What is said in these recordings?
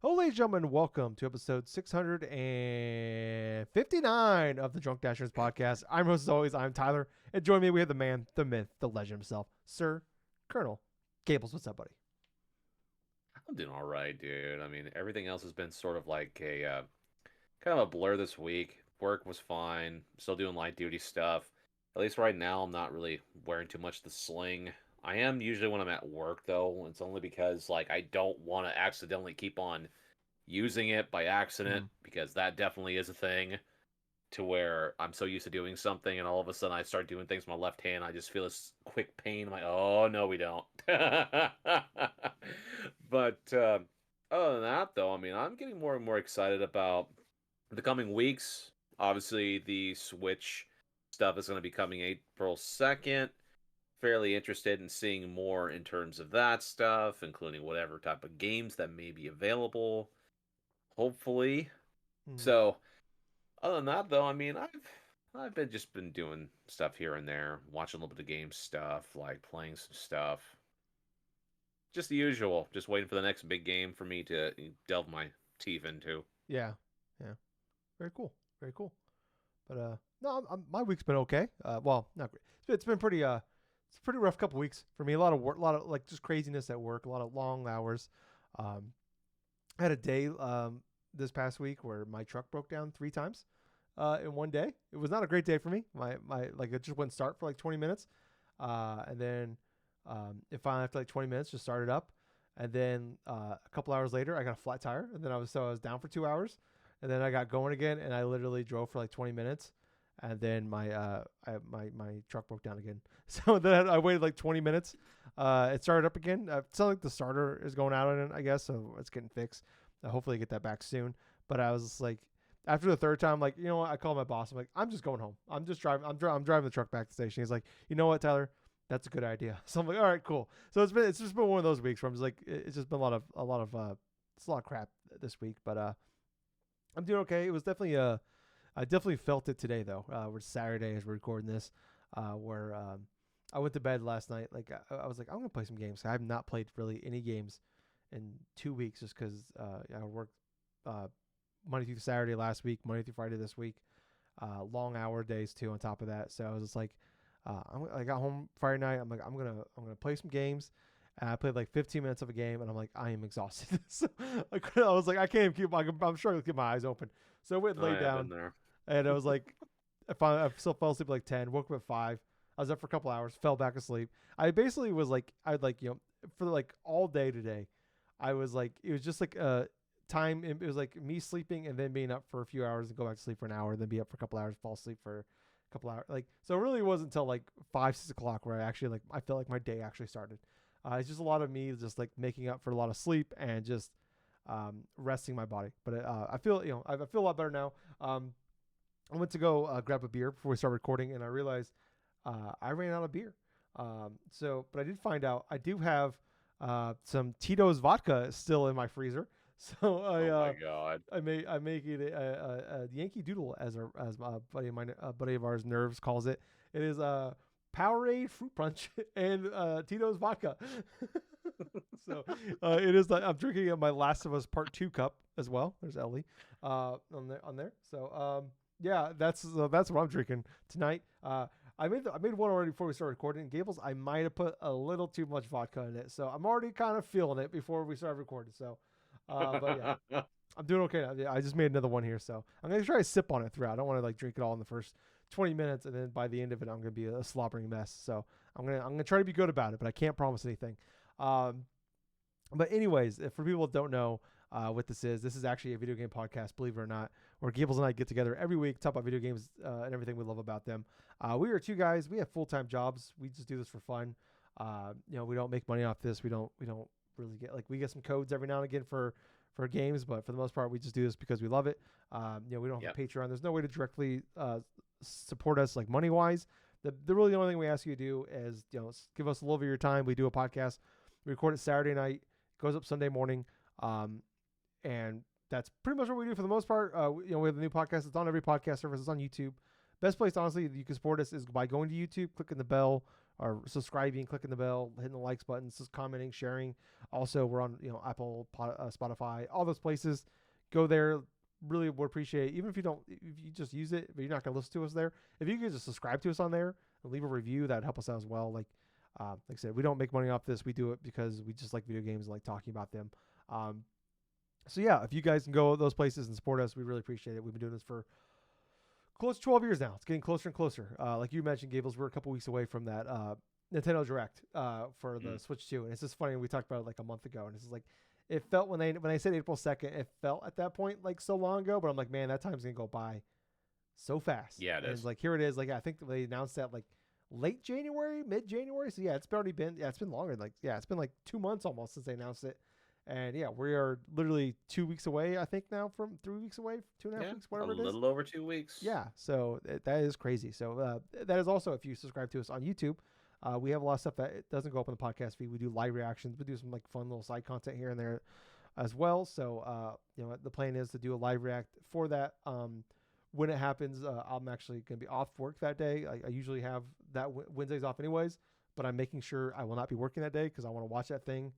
Hello, ladies and gentlemen. Welcome to episode 659 of the Drunk Dashers podcast. I'm host, as always. I'm Tyler. And join me, we have the man, the myth, the legend himself, Sir Colonel Gables. What's up, buddy? I'm doing all right, dude. I mean, everything else has been sort of like a kind of a blur this week. Work was fine. Still doing light duty stuff. At least right now, I'm not really wearing too much the sling. I am usually when I'm at work, though. It's only because like I don't want to accidentally keep on using it by accident Mm. because that definitely is a thing. To where I'm so used to doing something, and all of a sudden I start doing things with my left hand. I just feel this quick pain. I'm like, oh no, we don't. But other than that, though, I mean, I'm getting more and more excited about the coming weeks. Obviously, the Switch stuff is going to be coming April 2nd. Fairly interested in seeing more in terms of that stuff, including whatever type of games that may be available. Hopefully. Mm. So, other than that, though, I mean, I've been doing stuff here and there, watching a little bit of game stuff, like playing some stuff. Just the usual. Just waiting for the next big game for me to delve my teeth into. Yeah. Yeah. Very cool. Very cool. But no, my week's been okay. Well, not great. It's been pretty. It's a pretty rough couple weeks for me. A lot of work, a lot of like just craziness at work, a lot of long hours. Um, I had a day this past week where my truck broke down 3 times in one day. It was not a great day for me. My like it just wouldn't start for like 20 minutes, and then it finally after like 20 minutes just started up, and then a couple hours later I got a flat tire, and then I was down for 2 hours, and then I got going again, and I literally drove for like 20 minutes. And then my truck broke down again. So then I waited like 20 minutes. It started up again. It sounds like the starter is going out on it, I guess. So it's getting fixed. Hopefully get that back soon. But I was just like, after the third time, like, you know what? I called my boss. I'm like, I'm just going home. I'm just driving. I'm driving the truck back to the station. He's like, you know what, Tyler? That's a good idea. So I'm like, all right, cool. So it's just been one of those weeks where I'm just like, it's just been it's a lot of crap this week. But I'm doing okay. It was definitely I definitely felt it today though. We're Saturday as we're recording this, where I went to bed last night. Like I was like, I'm gonna play some games. I have not played really any games in 2 weeks just because I worked uh, Monday through Saturday last week, Monday through Friday this week, long hour days too on top of that. So I was just like, I got home Friday night. I'm like, I'm gonna play some games. And I played like 15 minutes of a game, and I'm like, I am exhausted. So I was like, I can't even keep. I'm struggling to keep my eyes open. So I went and Oh, laid yeah, I've been down, there. and I was like, I still fell asleep at like 10. Woke up at 5. I was up for a couple hours. Fell back asleep. I basically was like, I'd like for like all day today. I was like, it was just like time. It was like me sleeping and then being up for a few hours and go back to sleep for an hour, then be up for a couple hours, fall asleep for a couple hours. Like so, it really wasn't until like 5, 6 o'clock where I actually like I felt like my day actually started. It's just a lot of me just like making up for a lot of sleep and just resting my body. But I feel I feel a lot better now. I went to go grab a beer before we started recording, and I realized I ran out of beer. But I did find out I do have some Tito's vodka still in my freezer. So Oh my God. I make it a Yankee Doodle as my buddy of mine, buddy of ours, Nerves calls it. It is a Powerade fruit punch and Tito's vodka. So it is. I'm drinking my Last of Us Part Two cup as well. There's Ellie on there. So yeah, that's what I'm drinking tonight. I made one already before we started recording. Gables, I might have put a little too much vodka in it, so I'm already kind of feeling it before we started recording. So, but yeah, I'm doing okay now. Yeah, I just made another one here, so I'm gonna try to sip on it throughout. I don't want to like drink it all in the first 20 minutes, and then by the end of it, I'm gonna be a slobbering mess. So I'm gonna try to be good about it, but I can't promise anything. Um, but anyways, if for people that don't know what this is actually a video game podcast, believe it or not, where Gables and I get together every week, talk about video games and everything we love about them. We are two guys. We have full-time jobs. We just do this for fun. We don't make money off this. We don't really get like we get some codes every now and again for games, but for the most part, we just do this because we love it. We don't have Yep. a Patreon. There's no way to directly support us like money wise. The really only thing we ask you to do is give us a little bit of your time. We do a podcast. We record it Saturday night. Goes up Sunday morning, and that's pretty much what we do for the most part. We have a new podcast. It's on every podcast service. It's on YouTube. Best place, honestly, that you can support us is by going to YouTube, clicking the bell are subscribing, clicking the bell, hitting the likes buttons, just commenting, sharing. Also, we're on Apple, Spotify, all those places. Go there. Really would appreciate it. Even if you don't, if you just use it, but you're not gonna listen to us there. If you could just subscribe to us on there and leave a review, that'd help us out as well. Like I said, we don't make money off this. We do it because we just like video games and like talking about them. So yeah, if you guys can go those places and support us, we really appreciate it. We've been doing this for close to 12 years now. It's getting closer and closer. Like you mentioned, Gables, we're a couple weeks away from that Nintendo Direct for the Switch 2. And it's just funny. We talked about it like a month ago, and it's just like, it felt when they said April 2nd, it felt at that point like so long ago, but I'm like, man, that time's going to go by so fast. Yeah, it is. And like, here it is. Like, I think they announced that like late January, mid-January. So yeah, it's been longer. Like, yeah, it's been like 2 months almost since they announced it. And yeah, we are literally 2 weeks away, I think now, from 3 weeks away, 2.5 weeks, whatever it is. A little over 2 weeks. Yeah, so that is crazy. So that is also, if you subscribe to us on YouTube, we have a lot of stuff that it doesn't go up on the podcast feed. We do live reactions. We do some like fun little side content here and there as well. So the plan is to do a live react for that. When it happens, I'm actually going to be off work that day. I usually have that Wednesdays off anyways, but I'm making sure I will not be working that day because I want to watch that thing.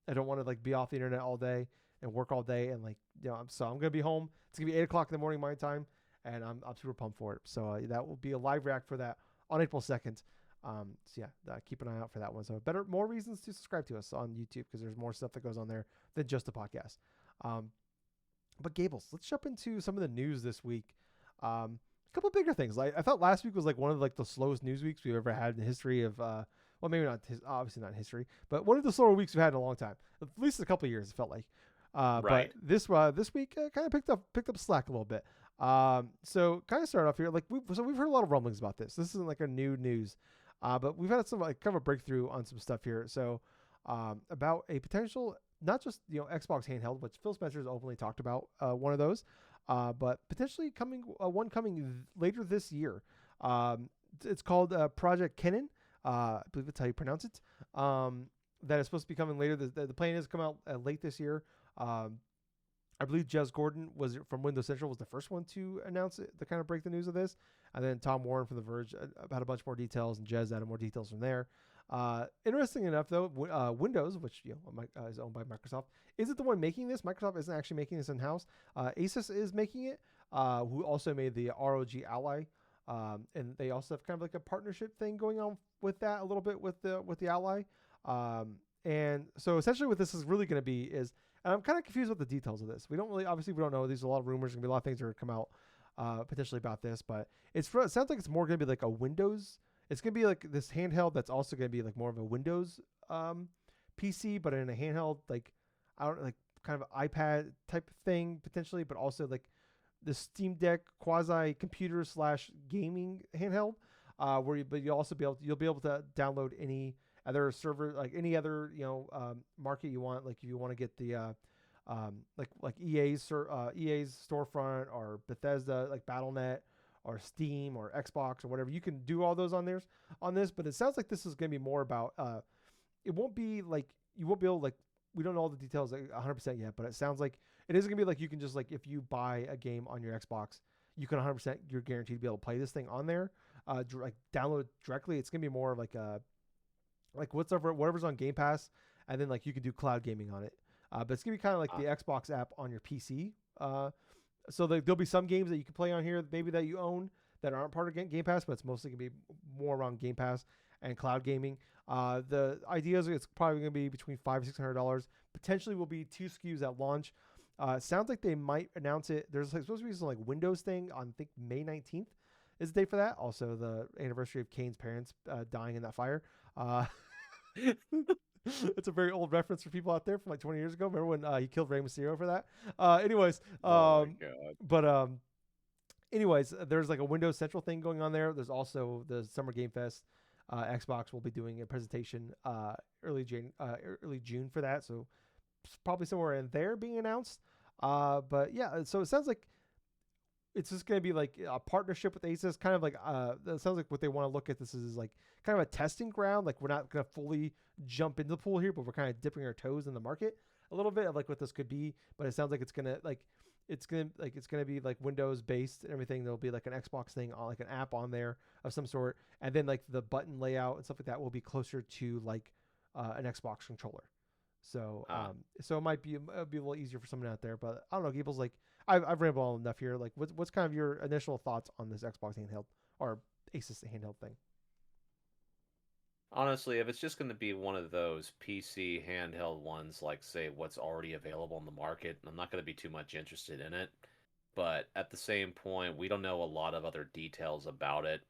I don't want to like be off the internet all day and work all day and like so I'm gonna be home. It's gonna be 8:00 in the morning my time, and I'm super pumped for it. So that will be a live react for that on April 2nd. So yeah, keep an eye out for that one. So more reasons to subscribe to us on YouTube because there's more stuff that goes on there than just the podcast. But Gables, let's jump into some of the news this week. A couple bigger things. Like I thought last week was like one of like the slowest news weeks we've ever had in the history of. Well, maybe not. Obviously not history, but one of the slower weeks we've had in a long time. At least a couple of years, it felt like. Right. But this week kind of picked up slack a little bit. So kind of start off here. Like we've heard a lot of rumblings about this. This isn't like a new news, but we've had some like kind of a breakthrough on some stuff here. So about a potential, not just Xbox handheld, which Phil Spencer has openly talked about one of those, but potentially coming later this year. It's called Project Kennen. I believe that's how you pronounce it. That is supposed to be coming later. The plan is to come out late this year. I believe Jez Gordon from Windows Central was the first one to announce it, to kind of break the news of this. And then Tom Warren from The Verge had a bunch more details, and Jez added more details from there. Interesting enough, though, Windows, which is owned by Microsoft, isn't the one making this. Microsoft isn't actually making this in-house. Asus is making it, who also made the ROG Ally. And they also have kind of like a partnership thing going on with that a little bit with the Ally. And so essentially what this is really going to be is, and I'm kind of confused with the details of this. We don't know. There's a lot of rumors. There's going to be a lot of things that are going to come out potentially about this, but it sounds like it's more going to be like a Windows. It's going to be like this handheld that's also going to be like more of a Windows PC, but in a handheld, like kind of iPad type thing potentially, but also like the Steam Deck quasi computer / gaming handheld, but you'll be able to download any other server, like any other market you want. Like if you want to get the like EA's storefront or Bethesda like Battle.net or Steam or Xbox or whatever, you can do all those on this. But it sounds like this is going to be more about it won't be like you won't be able we don't know all the details 100% yet, but it sounds like it is going to be like you can just like if you buy a game on your Xbox, you can 100% you're guaranteed to be able to play this thing on there, like download it directly. It's going to be more like whatever's on Game Pass, and then like you can do cloud gaming on it. But it's going to be kind of like the Xbox app on your PC. So there'll be some games that you can play on here maybe that you own that aren't part of Game Pass, but it's mostly going to be more around Game Pass and cloud gaming. The idea is it's probably going to be between $500 and $600. Potentially will be 2 SKUs at launch. It sounds like they might announce it. There's supposed to be some like Windows thing on I think May 19th is the date for that. Also the anniversary of Kane's parents dying in that fire. It's a very old reference for people out there from like 20 years ago. Remember when he killed Rey Mysterio for that? Anyways, oh my God. But anyways, there's like a Windows Central thing going on there. There's also the Summer Game Fest. Xbox will be doing a presentation early June for that, so probably somewhere in there being announced. But yeah, so it sounds like it's just going to be like a partnership with Asus, kind of like it sounds like what they want to look at this is like kind of a testing ground. Like we're not going to fully jump into the pool here, but we're kind of dipping our toes in the market a little bit of like what this could be. But it sounds like it's going to like it's gonna be like Windows based and everything. There'll be like an Xbox thing on like an app on there of some sort, and then like the button layout and stuff like that will be closer to like an Xbox controller. So Ah, so it'll be a little easier for someone out there. But I don't know, Gables. Like I've rambled on enough here. Like what's kind of your initial thoughts on this Xbox handheld or Asus handheld thing? honestly, if it's just going to be one of those PC handheld ones, like say what's already available on the market, I'm not going to be too much interested in it. But at the same point, we don't know a lot of other details about it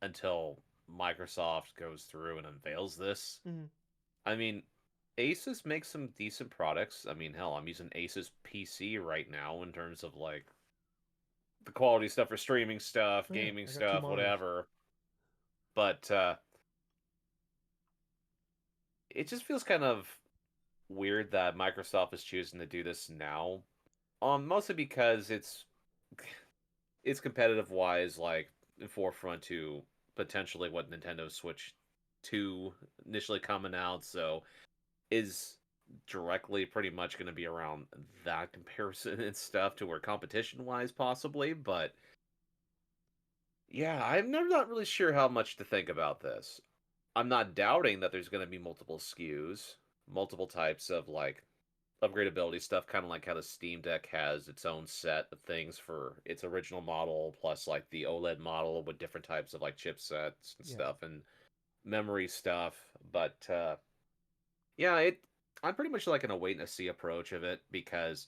until Microsoft goes through and unveils this. Mm-hmm. I mean, Asus makes some decent products. I mean, hell, I'm using Asus PC right now in terms of like the quality stuff for streaming stuff, Oh, yeah, gaming I got two stuff, monitors. whatever. But it just feels kind of weird that Microsoft is choosing to do this now. Mostly because it's competitive wise, like in forefront to potentially what Nintendo Switch 2 initially coming out. So is directly pretty much going to be around that comparison and stuff to where competition wise possibly, but yeah, not really sure how much to think about this. I'm not doubting that there's going to be multiple SKUs, multiple types of like upgradability stuff, kind of like how the Steam Deck has its own set of things for its original model, plus like the OLED model with different types of like chipsets and Yeah, stuff and memory stuff. But yeah, I'm pretty much like in a wait and see approach of it because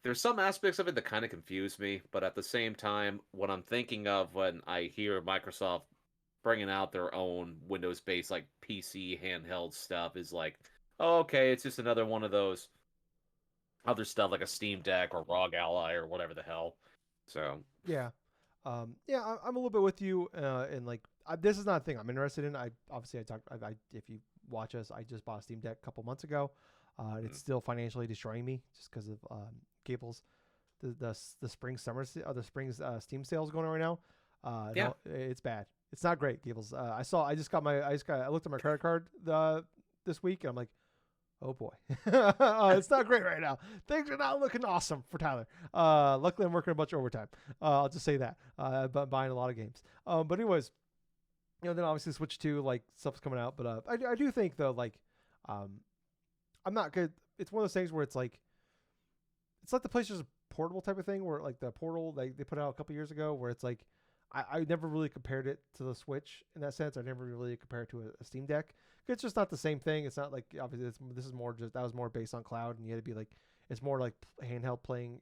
there's some aspects of it that kind of confuse me, but at the same time, what I'm thinking of when I hear Microsoft bringing out their own Windows-based like PC handheld stuff is like, oh, okay, it's just another one of those other stuff like a Steam Deck or ROG Ally or whatever the hell. So, yeah, yeah. I'm a little bit with you. And like this is not a thing I'm interested in. I obviously I talked. If you watch us, I just bought a Steam Deck a couple months ago. And it's mm, still financially destroying me just because of Gables the spring the spring's Steam sales going on right now. yeah, No, it's bad. It's not great, Gables. I looked at my credit card this week and I'm like, oh boy, it's not great right now. Things are not looking awesome for Tyler. Luckily I'm working a bunch of overtime. I'll just say that. But buying a lot of games. But anyways, then obviously Switch 2 like stuff's coming out. But I do think though like um, I'm not good. It's one of those things where it's like the PlayStation Portable type of thing where like the Portal they put out a couple years ago where it's like I never really compared it to the Switch in that sense. I never really compared it to a Steam Deck. It's just not the same thing. It's not like obviously this is more just that was more based on cloud and you had to be like it's more like handheld playing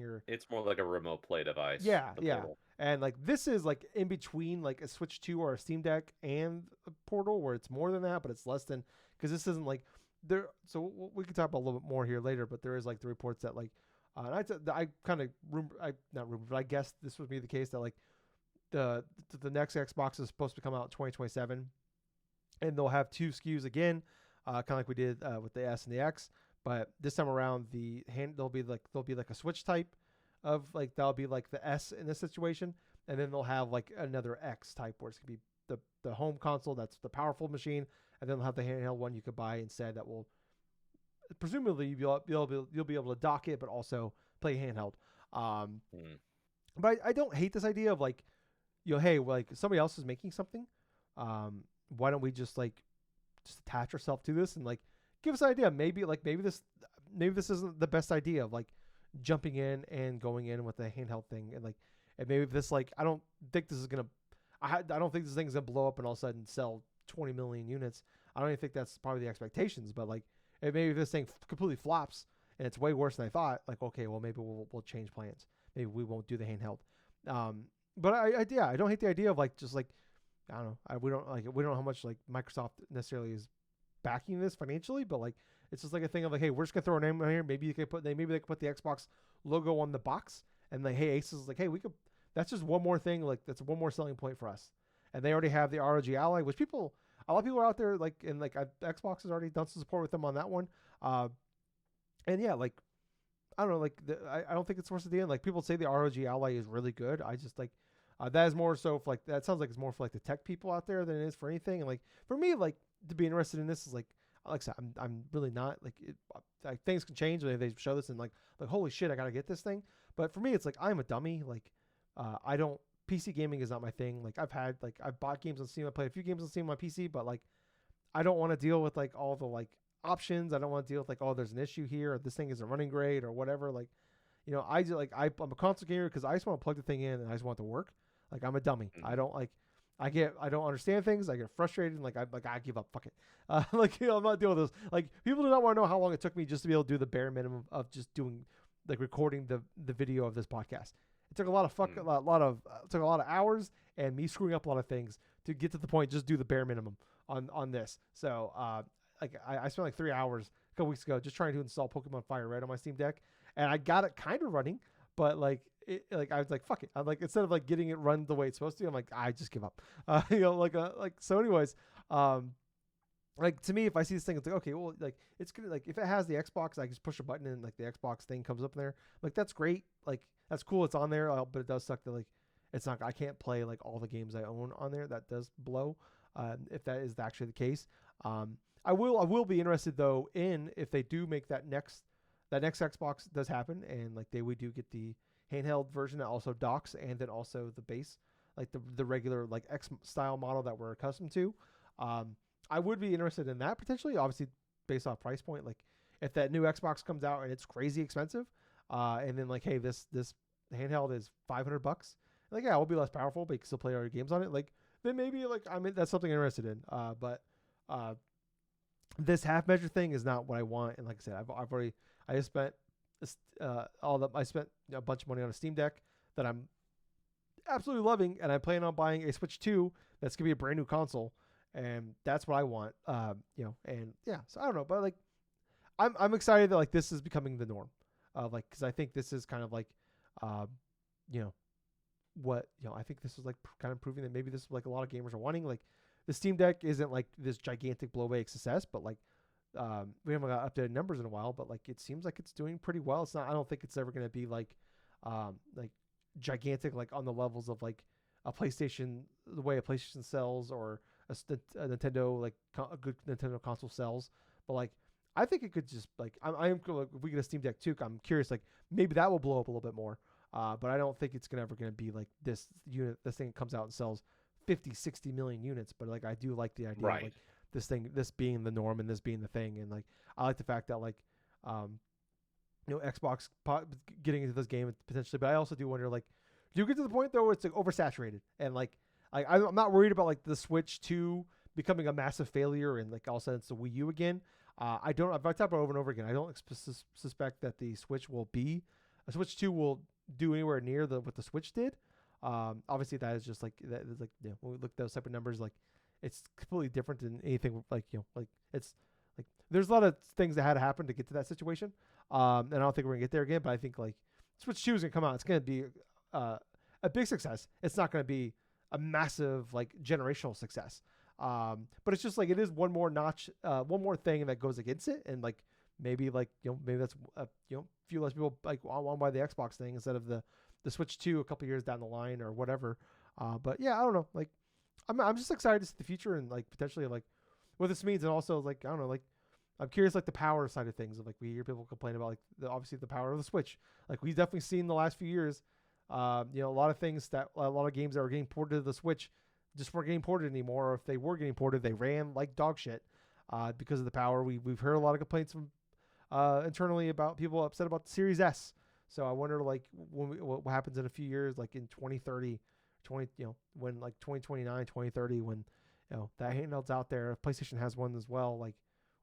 your it's more like a remote play device, yeah the yeah Portal. and like this is like in between like a Switch 2 or a Steam Deck and a Portal where it's more than that but it's less than because this isn't like there so we can talk about a little bit more here later but there is like the reports that like I kind of I not rumor, but I guess this would be the case that like the next Xbox is supposed to come out in 2027, and they'll have two SKUs again, kind of like we did with the S and the X. But this time around, there'll be like a Switch type of like that'll be like the S in this situation, and then they'll have like another X type where it's gonna be the home console that's the powerful machine, and then they'll have the handheld one you could buy instead that will presumably you'll be able to dock it, but also play handheld. Um, Mm. but I don't hate this idea of like, hey, like somebody else is making something. Why don't we just attach ourselves to this and like give us an idea? Maybe this isn't the best idea of like jumping in and going in with a handheld thing and maybe this like think this is gonna I don't think this thing's gonna blow up and all of a sudden sell 20 million units. I don't even think that's probably the expectations, but like maybe if this thing completely flops and it's way worse than I thought, like okay, well maybe we'll change plans. Maybe we won't do the handheld. But I don't hate the idea of like just like I don't know. We don't know how much like Microsoft necessarily is backing this financially, but like it's just like a thing of like, hey, we're just gonna throw a name on here. Maybe they could put the Xbox logo on the box, and like, hey, Asus is like, hey, we could. That's just one more thing. Like that's one more selling point for us. And they already have the ROG Ally, which a lot of people are out there like, and like Xbox has already done some support with them on that one. And yeah, like I don't know, like I don't think it's worse at the end. Like people say the ROG Ally is really good. I just like that is more so for like that sounds like it's more for like the tech people out there than it is for anything. And like for me, like to be interested in this is like like I said, I'm really not like things can change when they show this and like holy shit, I gotta get this thing. But for me, it's like I'm a dummy. Like, I don't PC gaming is not my thing. Like I've bought games on Steam. I played a few games on Steam on my PC, but like I don't want to deal with like all the like options. I don't want to deal with like, oh, there's an issue here, or this thing isn't running great, or whatever. Like, I just like I'm a console gamer because I just want to plug the thing in and I just want it to work. Like I'm a dummy. I Hmm. don't like. I don't understand things. I get frustrated and I give up. Fuck it. Like I'm not dealing with this. Like people do not want to know how long it took me just to be able to do the bare minimum of just doing like recording the video of this podcast. It took a lot of it took a lot of hours and me screwing up a lot of things to get to the point. Just do the bare minimum on this. So like I spent like 3 hours a couple weeks ago just trying to install Pokemon Fire Red on my Steam Deck, and I got it kind of running, but like I was like fuck it. I'm like instead of like getting it run the way it's supposed to, I'm like I just give up. Like so. Anyways, like to me, if I see this thing, it's like okay, well, like it's gonna like if it has the Xbox, I just push a button and like the Xbox thing comes up there. Like that's great. Like that's cool. It's on there, but it does suck that like it's not. I can't play like all the games I own on there. That does blow. If that is actually the case, I will be interested though in if they do make that next Xbox does happen and like we do get the handheld version that also docks and then also the base like the regular like X style model that we're accustomed to. Um, I would be interested in that potentially, obviously based off price point. Like if that new Xbox comes out and it's crazy expensive, and then like hey this handheld is $500, like yeah, it will be less powerful, but you can still play all your games on it. Like then maybe like that's something I'm interested in. But uh, this half measure thing is not what I want. And like I said, I've already I just spent I spent a bunch of money on a Steam Deck that I'm absolutely loving, and I plan on buying a Switch 2 that's gonna be a brand new console, and that's what I want. And yeah, so I don't know, but like I'm excited that like this is becoming the norm, like because I think this is kind of like, uh, you know, I think this is like kind of proving that maybe this is like a lot of gamers are wanting. Like the Steam Deck isn't like this gigantic blowaway success, but like we haven't got updated numbers in a while, but like it seems like it's doing pretty well. It's not. I don't think it's ever going to be like gigantic like on the levels of like a PlayStation, the way a PlayStation sells, or a Nintendo like a good Nintendo console sells. But like I think it could just like I'm like, if we get a Steam Deck 2, I'm curious like maybe that will blow up a little bit more. But I don't think it's ever going to be like this unit. This thing comes out and sells 50, 60 million units. But like I do like the idea of Right. like this being the norm and this being the thing. And like I like the fact that like um Xbox getting into this game potentially. But I also do wonder like do you get to the point though where it's like oversaturated and like I'm not worried about like the Switch 2 becoming a massive failure and like all of a sudden it's the Wii U again. I don't. I've talked about it over and over again. I don't suspect that the Switch will be a Switch 2 will do anywhere near what the Switch did. Obviously, that is just like that is like when we look at those type of numbers, like it's completely different than anything like like it's like there's a lot of things that had to happen to get to that situation. And I don't think we're gonna get there again. But I think like Switch 2 is gonna come out. It's gonna be uh, a big success. It's not gonna be a massive like generational success. But it's just like it is one more notch, one more thing that goes against it, and like maybe like maybe that's a few less people like want to buy the Xbox thing instead of the Switch 2 a couple years down the line or whatever. But yeah, I don't know. Like I'm just excited to see the future and like potentially like what this means, and also like I don't know, like I'm curious like the power side of things. Of like we hear people complain about like obviously the power of the Switch. Like we've definitely seen the last few years, a lot of things that a lot of games that were getting ported to the Switch just weren't getting ported anymore. Or if they were getting ported, they ran like dog shit because of the power. We've heard a lot of complaints from internally about people upset about the Series S. So I wonder like what happens in a few years, like in 2030, when like 2029, 2030, when that handheld's out there. If PlayStation has one as well, like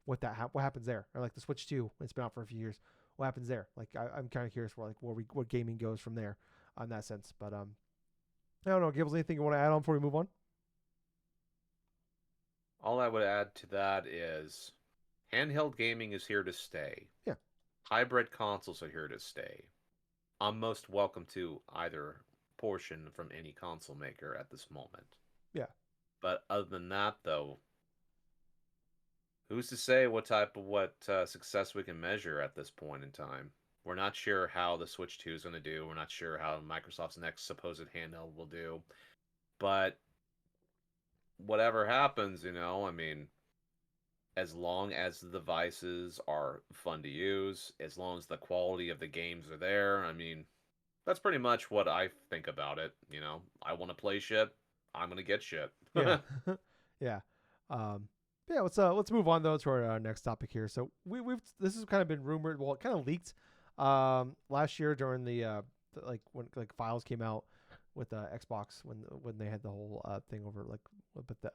what happens there? Or like the Switch 2, it's been out for a few years. What happens there? Like I'm kind of curious where gaming goes from there on that sense. But I don't know. Gables, anything you want to add on before we move on? All I would add to that is handheld gaming is here to stay. Yeah. Hybrid consoles are here to stay. I'm most welcome to either portion from any console maker at this moment. Yeah. But other than that, though, who's to say what success we can measure at this point in time? We're not sure how the Switch 2 is going to do. We're not sure how Microsoft's next supposed handheld will do. But whatever happens, I mean, as long as the devices are fun to use, as long as the quality of the games are there. I mean, that's pretty much what I think about it. You know, I want to play shit. I'm gonna get shit. Yeah. Yeah. Um, yeah. Let's move on though to our next topic here. So we've this has kind of been rumored. Well, it kind of leaked last year during the like when like files came out with Xbox when they had the whole thing over like with the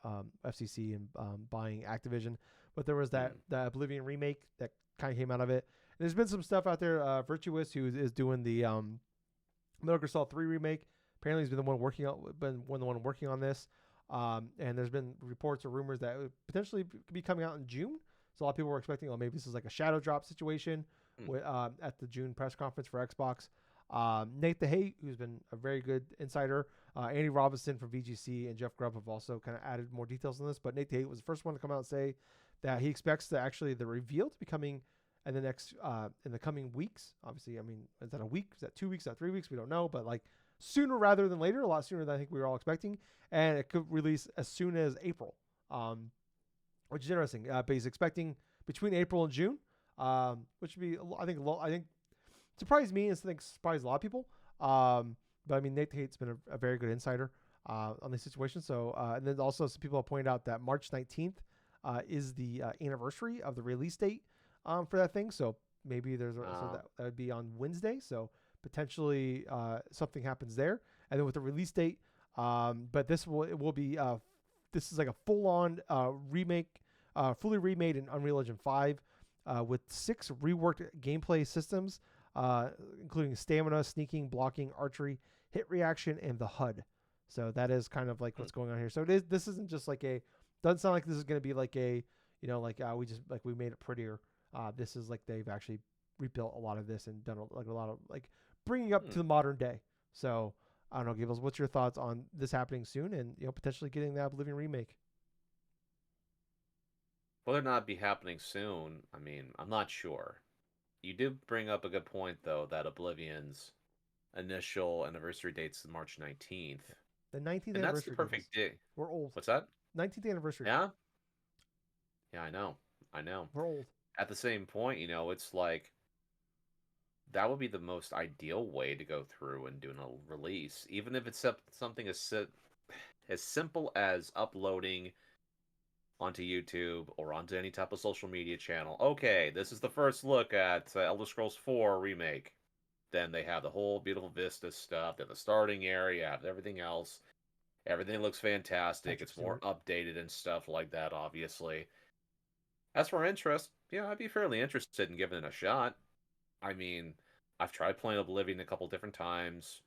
FCC and buying Activision. But there was that Mm. the Oblivion remake that kind of came out of it. And there's been some stuff out there. Virtuous, who is doing the Metal Gear Solid 3 remake. Apparently, he's been the one working on this. And there's been reports or rumors that it would potentially be coming out in June. So a lot of people were expecting, oh, maybe this is like a shadow drop situation Mm. with, at the June press conference for Xbox. Nate the Hate, who's been a very good insider, Andy Robinson from VGC, and Jeff Grubb have also kind of added more details on this. But Nate the Hate was the first one to come out and say that he expects the reveal to be coming in the coming weeks. Obviously, I mean, is that a week? Is that 2 weeks? Is that 3 weeks? We don't know, but like sooner rather than later, a lot sooner than I think we were all expecting, and it could release as soon as April, which is interesting. But he's expecting between April and June, which would be I think surprised me and I think surprised a lot of people. But I mean, Nate Hate's been a very good insider on this situation. So and then also some people have pointed out that March 19th is the anniversary of the release date for that thing. So maybe so that would be on Wednesday. So potentially something happens there. And then with the release date, but this will be this is like a full on remake, fully remade in Unreal Engine 5 with 6 reworked gameplay systems, including stamina, sneaking, blocking, archery, hit reaction, and the HUD. So that is kind of like what's going on here. So this isn't just like doesn't sound like this is going to be like we made it prettier. This is like they've actually rebuilt a lot of this and done a lot of like bringing up to the modern day. So I don't know, Gables, what's your thoughts on this happening soon and potentially getting the Oblivion remake? Whether or not be happening soon, I mean, I'm not sure. You did bring up a good point though that Oblivion's initial anniversary date's March 19th. The 19th And that's the anniversary, Gables. perfect day. We're old. What's that? 19th anniversary. Yeah? Yeah, I know. I know. We're old. At the same point, it's like that would be the most ideal way to go through and doing a release, even if it's something as simple as uploading onto YouTube or onto any type of social media channel. Okay, this is the first look at Elder Scrolls 4 remake. Then they have the whole beautiful Vista stuff, then the starting area, have everything else. Everything looks fantastic. It's more updated and stuff like that, obviously. As for interest, yeah, I'd be fairly interested in giving it a shot. I mean, I've tried playing Oblivion a couple different times.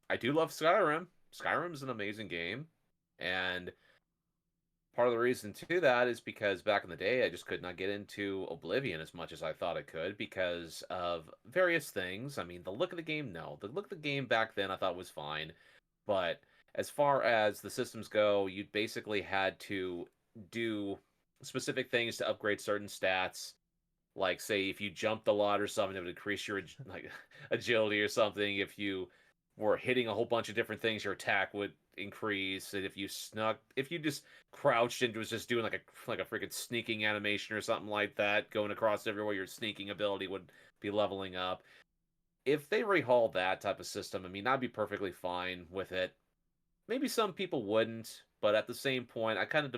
I do love Skyrim. Skyrim's an amazing game. And part of the reason to that is because back in the day, I just could not get into Oblivion as much as I thought I could because of various things. I mean, the look of the game, no. The look of the game back then I thought was fine. But as far as the systems go, you basically had to do specific things to upgrade certain stats. Like, say, if you jumped a lot or something, it would increase your like agility or something. If you were hitting a whole bunch of different things, your attack would increase. And if you just crouched and was just doing like a freaking sneaking animation or something like that, going across everywhere, your sneaking ability would be leveling up. If they rehaul that type of system, I mean, I'd be perfectly fine with it. Maybe some people wouldn't, but at the same point, I kind of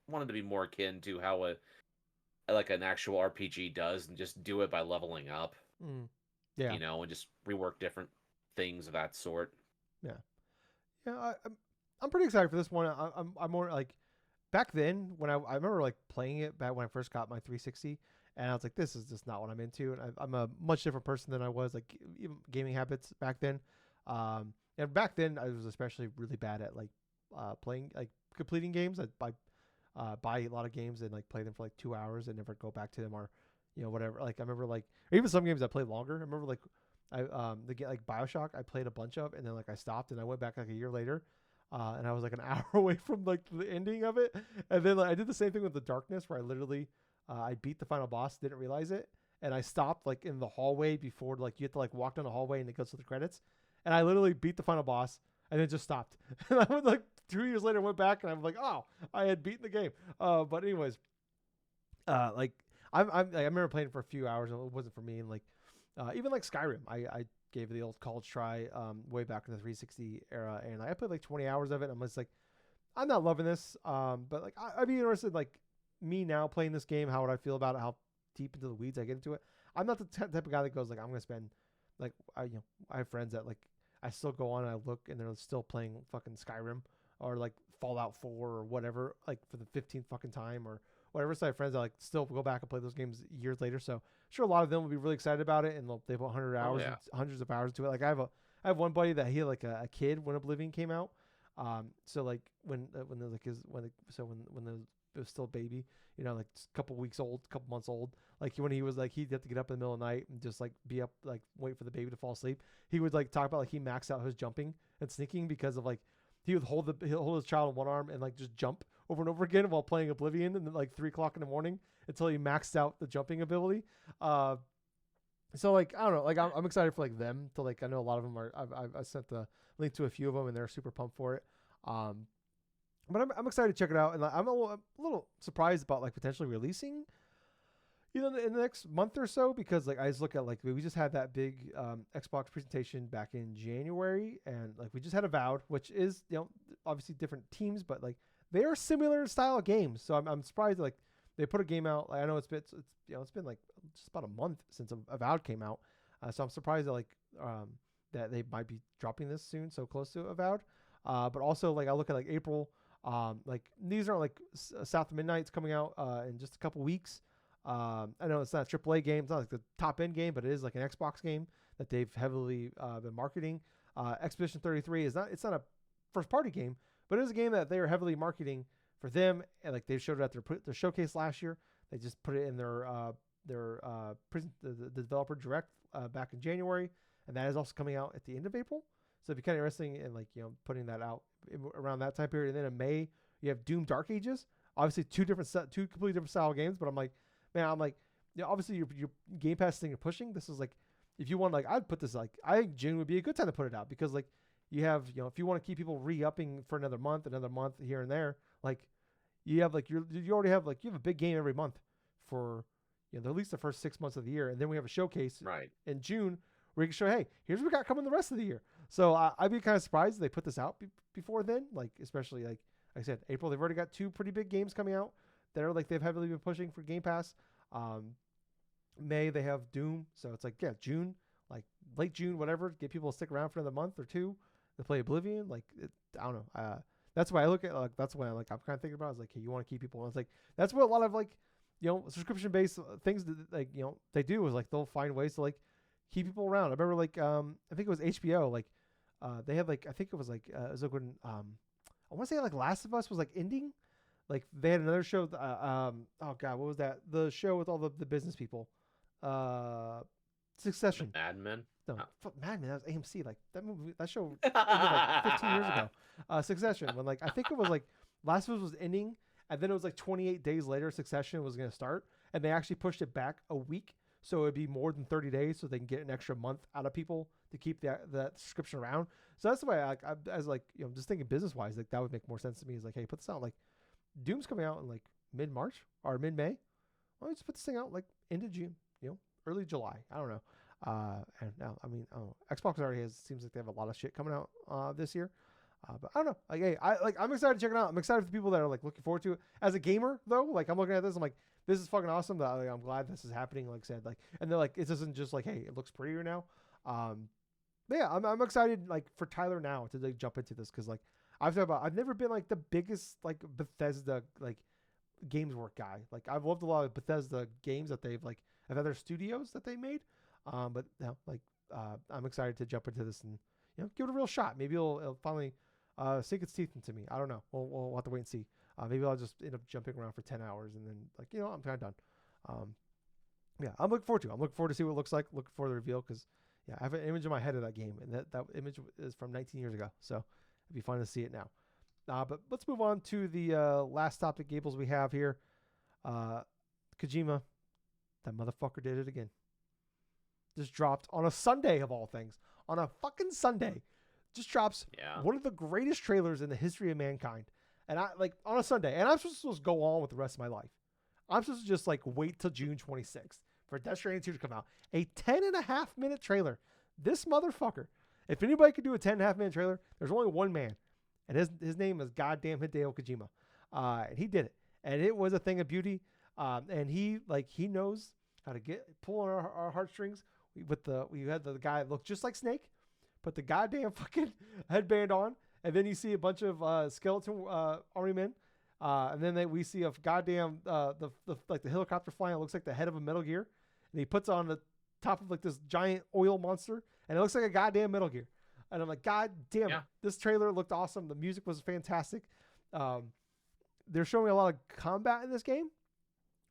wanted to be more akin to how an actual RPG does, and just do it by leveling up. Yeah, and just rework different things of that sort. Yeah, yeah. I'm pretty excited for this one. I'm more like back then when I remember like playing it back when I first got my 360, and I was like, this is just not what I'm into, and I'm a much different person than I was like even gaming habits back then. And back then I was especially really bad at like playing like completing games. I'd buy a lot of games and like play them for like 2 hours and never go back to them or whatever. Like I remember like even some games I played longer. I remember like like BioShock I played a bunch of and then like I stopped and I went back like a year later. And I was like an hour away from like the ending of it. And then like, I did the same thing with The Darkness where I literally I beat the final boss, didn't realize it, and I stopped like in the hallway before like you have to like walk down the hallway and it goes to the credits. And I literally beat the final boss and then just stopped. And I went like 2 years later went back and I'm like, oh, I had beaten the game. But anyways, Like I remember playing for a few hours and it wasn't for me. And like even like Skyrim, I gave the old college try way back in the 360 era, and I played like 20 hours of it. I'm just like, I'm not loving this. But like I'd be interested, like me now playing this game, how would I feel about it? How deep into the weeds I get into it? I'm not the type of guy that goes like I'm gonna spend like I have friends that like I still go on and I look and they're still playing fucking Skyrim or like Fallout 4 or whatever, like for the 15th fucking time or whatever. So I have friends that like still go back and play those games years later. So sure, a lot of them will be really excited about it and they put 100 Oh hours, yeah. hundreds of hours into it. Like I have one buddy that he had like a kid when Oblivion came out. So like when the like his when the, so when the it was still a baby, you know, like a couple weeks old, couple months old. Like when he was like he'd have to get up in the middle of the night and just like be up like wait for the baby to fall asleep. He would like talk about like he maxed out his jumping and sneaking because of like he would hold his child in one arm and like just jump over and over again while playing Oblivion and then like 3 o'clock in the morning until he maxed out the jumping ability. So like I don't know, like I'm excited for like them to like I know a lot of them are I sent the link to a few of them and they're super pumped for it. But I'm excited to check it out and like, I'm a little surprised about like potentially releasing in the next month or so because like I just look at like we just had that big Xbox presentation back in January and like we just had Avowed, which is obviously different teams but like they are similar style games. So I'm surprised like they put a game out. Like I know it's been like just about a month since Avowed came out, so I'm surprised that that they might be dropping this soon, so close to Avowed. But also like I look at like April, like these aren't like South of Midnight's coming out in just a couple weeks. I know it's not a AAA game, it's not like the top end game, but it is like an Xbox game that they've heavily been marketing. Expedition 33 it's not a first party game, but it is a game that they are heavily marketing for them, and like they showed it at their showcase last year. They just put it in the developer direct back in January, and that is also coming out at the end of April. So it'd be kind of interesting in like putting that out around that time period. And then in May you have Doom Dark Ages, obviously two completely different style games. But I'm like, obviously your Game Pass thing you're pushing. This is like if you want like I'd put this like I think June would be a good time to put it out because like you have if you want to keep people re-upping for another month here and there, like you have like you already have like you have a big game every month for at least the first 6 months of the year, and then we have a showcase in June where you can show, hey, here's what we got coming the rest of the year. So I'd be kind of surprised if they put this out before then, like especially like I said, April they've already got 2 pretty big games coming out that are like they've heavily been pushing for Game Pass. May they have Doom, so it's like June, like late June, whatever, get people to stick around for another month or two to play Oblivion. Like I don't know. That's why I look at like that's why I'm kind of thinking about. It's like, hey, you want to keep people. And it's like that's what a lot of like subscription based things that like they do is like they'll find ways to like keep people around. I remember like I think it was HBO like they had like I think it was like it was like when I want to say like Last of Us was like ending. Like they had another show. Oh god, what was that? The show with all the business people. Succession. Mad Men. No, Mad Men. That was AMC. Like that movie, that show ended like 15 years ago. Succession. When like I think it was like Last of Us was ending, and then it was like 28 days later, Succession was going to start, and they actually pushed it back a week, so it'd be more than 30 days, so they can get an extra month out of people to keep that subscription around. So that's the way I as like just thinking business wise, like that would make more sense to me. Is like, hey, put this out like Doom's coming out in like mid March or mid May. Why don't you just put this thing out like into June, early July? I don't know. And now, I mean, Xbox already seems like they have a lot of shit coming out this year. But I don't know. Like, hey, I'm excited to check it out. I'm excited for people that are like looking forward to it. As a gamer, though, like I'm looking at this, I'm like, this is fucking awesome. That I'm glad this is happening. Like I said, like, and they're like, it isn't just like, hey, it looks prettier now. But yeah, I'm excited like for Tyler now to like jump into this because like I've never been like the biggest like Bethesda like games work guy. Like I've loved a lot of Bethesda games that they've like of other studios that they made. But I'm excited to jump into this and give it a real shot. Maybe it'll finally sink its teeth into me. I don't know. We'll have to wait and see. Maybe I'll just end up jumping around for 10 hours and then like I'm kind of done. Yeah, I'm looking forward to it. I'm looking forward to see what it looks like. Looking forward to the reveal because yeah, I have an image in my head of that game and that image is from 19 years ago. So it'd be fun to see it now. But let's move on to the last topic, Gables, we have here. Kojima, that motherfucker did it again. Just dropped on a Sunday of all things. On a fucking Sunday. Just drops one of the greatest trailers in the history of mankind. And I like on a Sunday. And I'm supposed to go on with the rest of my life. I'm supposed to just like wait till June 26th for Death Stranding 2 to come out. A 10.5-minute trailer. This motherfucker. If anybody could do a 10.5-minute trailer, there's only one man, and his name is goddamn Hideo Kojima, and he did it, and it was a thing of beauty. And he knows how to pull on our heartstrings. We had the guy that looked just like Snake, put the goddamn fucking headband on, and then you see a bunch of skeleton army men, and then we see a goddamn the helicopter flying. It looks like the head of a Metal Gear, and he puts on the top of like this giant oil monster, and it looks like a goddamn Metal Gear. And I'm like, God damn it! This trailer looked awesome. The music was fantastic. They're showing a lot of combat in this game,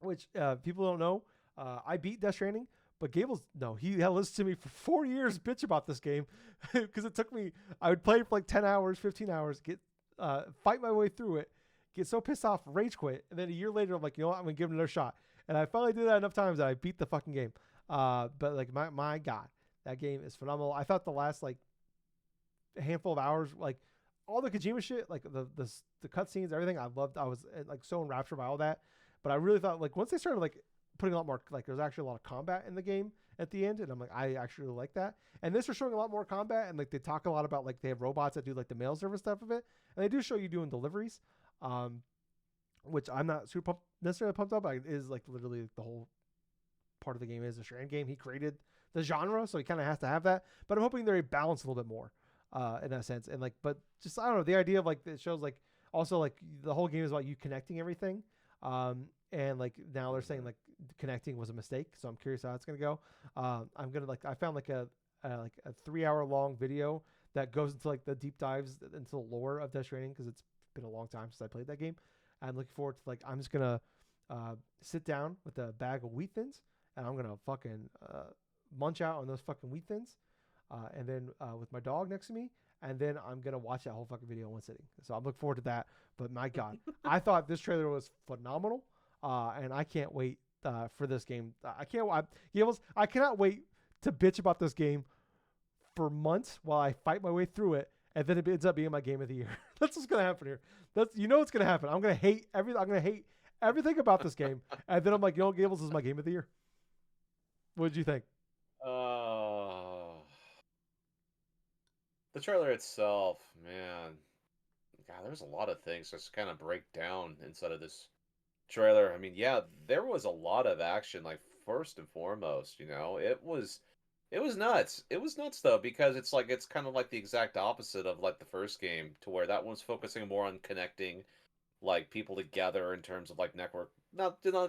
which people don't know. I beat Death Stranding, but Gables, no, he had listened to me for 4 years bitch about this game because it took me, I would play for like 10 hours, 15 hours, fight my way through it, get so pissed off, rage quit, and then a year later, I'm like, you know what, I'm going to give it another shot. And I finally did that enough times that I beat the fucking game. But like, my God, that game is phenomenal. I thought the last like handful of hours, like all the Kojima shit, like the cutscenes, everything, I loved. I was like so enraptured by all that. But I really thought like once they started like putting a lot more, like there's actually a lot of combat in the game at the end, and I'm like, I actually really like that. And this was showing a lot more combat, and like they talk a lot about like they have robots that do like the mail service stuff of it, and they do show you doing deliveries, which I'm not super necessarily pumped up. It is like literally the whole part of the game is a Strand game. He created the genre, so he kind of has to have that. But I'm hoping they're balanced a little bit more in that sense. And like, but just I don't know, the idea of like it shows like also like the whole game is about you connecting everything. And like now they're saying like connecting was a mistake, so I'm curious how it's gonna go. I'm gonna like I found like a 3-hour long video that goes into like the deep dives into the lore of Death Stranding because it's been a long time since I played that game. I'm looking forward to like I'm just gonna sit down with a bag of wheat thins and I'm gonna fucking munch out on those fucking wheat thins, and then with my dog next to me, and then I'm gonna watch that whole fucking video in one sitting. So I'm looking forward to that. But my God, I thought this trailer was phenomenal. And I can't wait for this game. I cannot wait to bitch about this game for months while I fight my way through it, and then it ends up being my game of the year. That's what's gonna happen here. What's gonna happen. I'm gonna hate everything about this game, and then I'm like, Gables is my game of the year. What did you think? The trailer itself, man. God, there's a lot of things just kind of break down inside of this trailer. I mean, yeah, there was a lot of action, like first and foremost, it was nuts. It was nuts though, because it's kind of like the exact opposite of like the first game, to where that one's focusing more on connecting like people together in terms of like not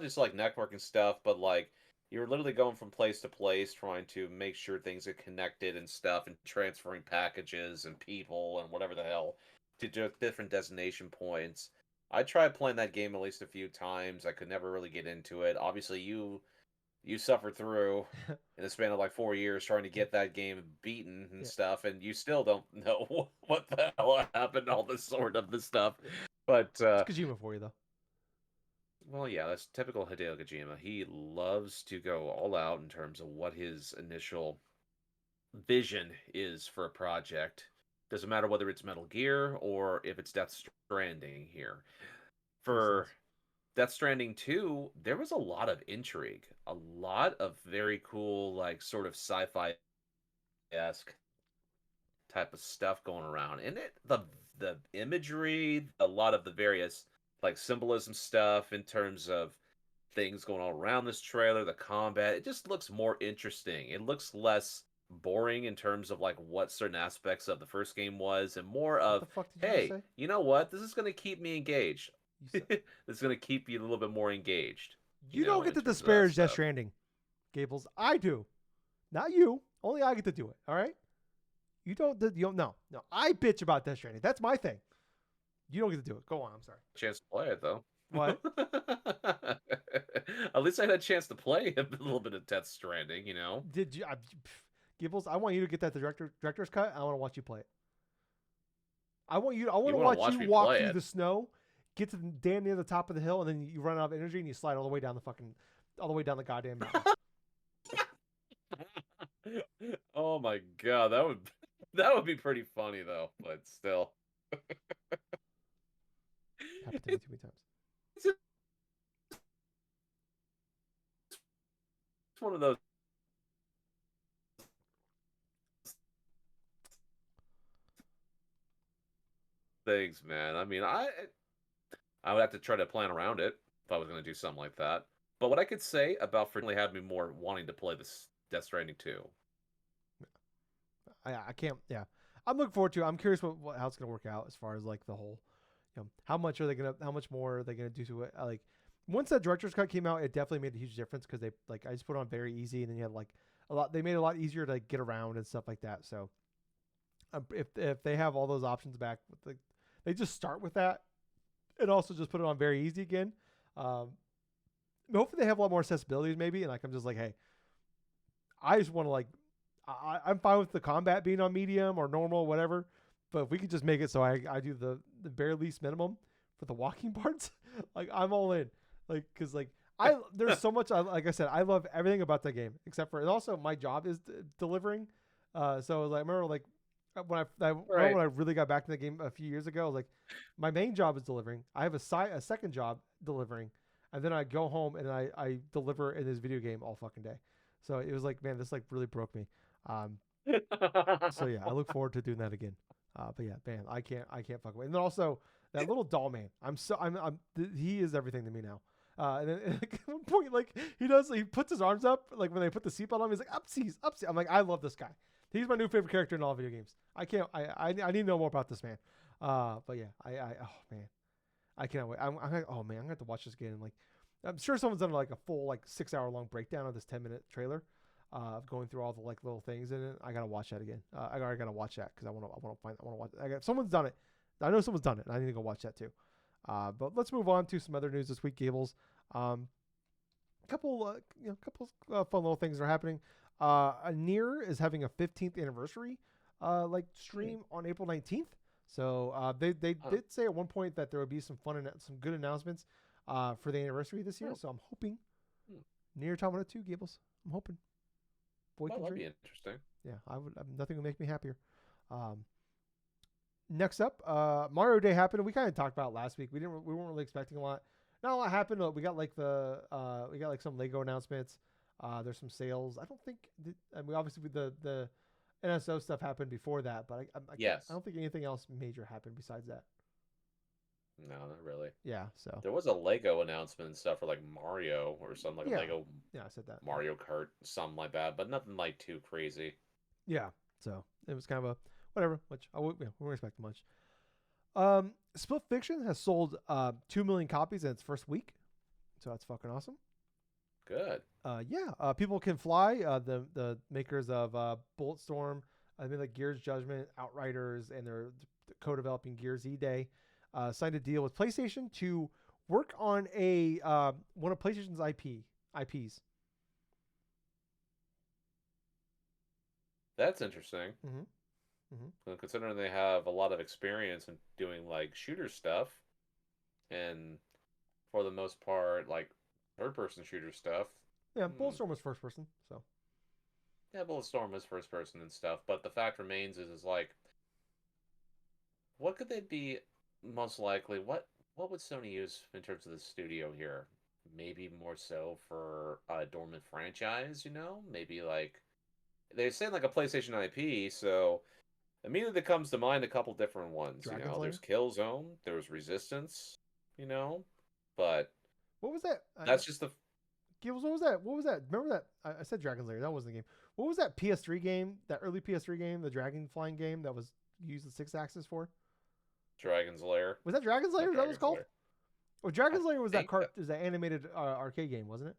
just like networking stuff, but like you're literally going from place to place trying to make sure things get connected and stuff, and transferring packages and people and whatever the hell to different destination points. I tried playing that game at least a few times. I could never really get into it. Obviously, you suffered through in the span of like 4 years trying to get that game beaten and stuff, and you still don't know what the hell happened, all this sort of this stuff. But It's Kojima for you though. well, yeah, that's typical Hideo Kojima. He loves to go all out in terms of what his initial vision is for a project. Doesn't matter whether it's Metal Gear or if it's Death Stranding here. For Death Stranding 2, there was a lot of intrigue, a lot of very cool, like sort of sci-fi-esque type of stuff going around. And the imagery, a lot of the various like symbolism stuff in terms of things going on around this trailer, the combat, it just looks more interesting. It looks less boring in terms of like what certain aspects of the first game was, and more What the of, fuck did you just hey, say? you know what? This is going to keep me engaged. You This is going to keep you a little bit more engaged, don't get in to terms of that disparage Death stuff. Stranding, Gables. I do, not you. Only I get to do it. All right. You don't. No. I bitch about Death Stranding. That's my thing. You don't get to do it. Go on. I'm sorry. Chance to play it though. What? At least I had a chance to play a little bit of Death Stranding, Did you, Gibbles? I want you to get that director's cut. I want to watch you play it. I want to wanna watch watch you me walk play through it? the snow, get to damn near the top of the hill, and then you run out of energy and you slide all the way down the goddamn mountain. Oh my god, that would be pretty funny though, but still. Happened to me too many times. one of those things, man. I mean, I would have to try to plan around it if I was going to do something like that. But what I could say about frequently had me more wanting to play this Death Stranding 2. I can't. Yeah, I'm looking forward to it. I'm curious how it's gonna work out as far as like the whole, how much more are they gonna do to it? Like once that director's cut came out, it definitely made a huge difference because they like I just put it on very easy, and then you had like a lot. They made it a lot easier to like, get around and stuff like that. So if they have all those options back, they just start with that, and also just put it on very easy again. Hopefully they have a lot more accessibilities maybe, and like I'm just like, hey, I just want to like I'm fine with the combat being on medium or normal, whatever. But if we could just make it so I do the bare least minimum for the walking parts, like I'm all in. Like, cause like there's so much. Like I said, I love everything about that game except for, and also my job is delivering. So like I remember like when I really got back in the game a few years ago, like my main job is delivering. I have a second job delivering, and then I go home and I deliver in this video game all fucking day. So it was like, man, this like really broke me. So yeah, I look forward to doing that again. But yeah, man, I can't fuck away. And then also that little doll man, he is everything to me now. And then at one point, like he puts his arms up, like when they put the seatbelt on, he's like upsies. I'm like, I love this guy. He's my new favorite character in all video games. I need to know more about this man. But yeah, oh man, I cannot wait. I'm like, oh man, I'm gonna have to watch this again. And like, I'm sure someone's done like a full like 6 hour long breakdown of this 10-minute trailer. Going through all the like little things in it. I gotta watch that again. I gotta watch that because I want to watch it. Someone's done it. I know someone's done it, and I need to go watch that too. But let's move on to some other news this week, Gables. A couple fun little things are happening. Nier is having a 15th anniversary stream on April 19th. So they did say at one point that there would be some some good announcements for the anniversary this year. So I'm hoping Nier Automata 2, Gables. I'm hoping. That'd be interesting. Yeah, nothing would make me happier. Next up, Mario Day happened, and we kind of talked about it last week. We weren't really expecting a lot. Not a lot happened. We got like some Lego announcements. There's some sales. I don't think. Obviously the NSO stuff happened before that, but I don't think anything else major happened besides that. No, not really. Yeah, so there was a Lego announcement and stuff for like Mario or something, like a Lego. Yeah, I said that. Mario Kart, something like that, but nothing like too crazy. Yeah, so it was kind of a whatever, which I wouldn't expect much. Split Fiction has sold 2 million copies in its first week, so that's fucking awesome. Good. People Can Fly, the makers of Bulletstorm, I mean like Gears Judgment, Outriders, and they're co-developing Gears E-Day. Signed a deal with PlayStation to work on a one of PlayStation's IPs. That's interesting. Mm-hmm. Considering they have a lot of experience in doing like shooter stuff, and for the most part, like third-person shooter stuff. Yeah, Bulletstorm was first person, so. Yeah, Bulletstorm was first person and stuff, but the fact remains is like, what could they be? Most likely, what would Sony use in terms of the studio here? Maybe more so for a dormant franchise, Maybe like they're saying like a PlayStation IP, so immediately comes to mind a couple different ones. There's Killzone, there's Resistance, but what was that? That's just the. What was that? What was that? Remember that? I said Dragon's Lair. That wasn't the game. What was that PS3 game? That early PS3 game, the dragon flying game that was used the 6-axis for? Dragon's Lair. Was that Dragon's Lair? Is that what it's called? Well, Dragon's Lair was that animated arcade game, wasn't it?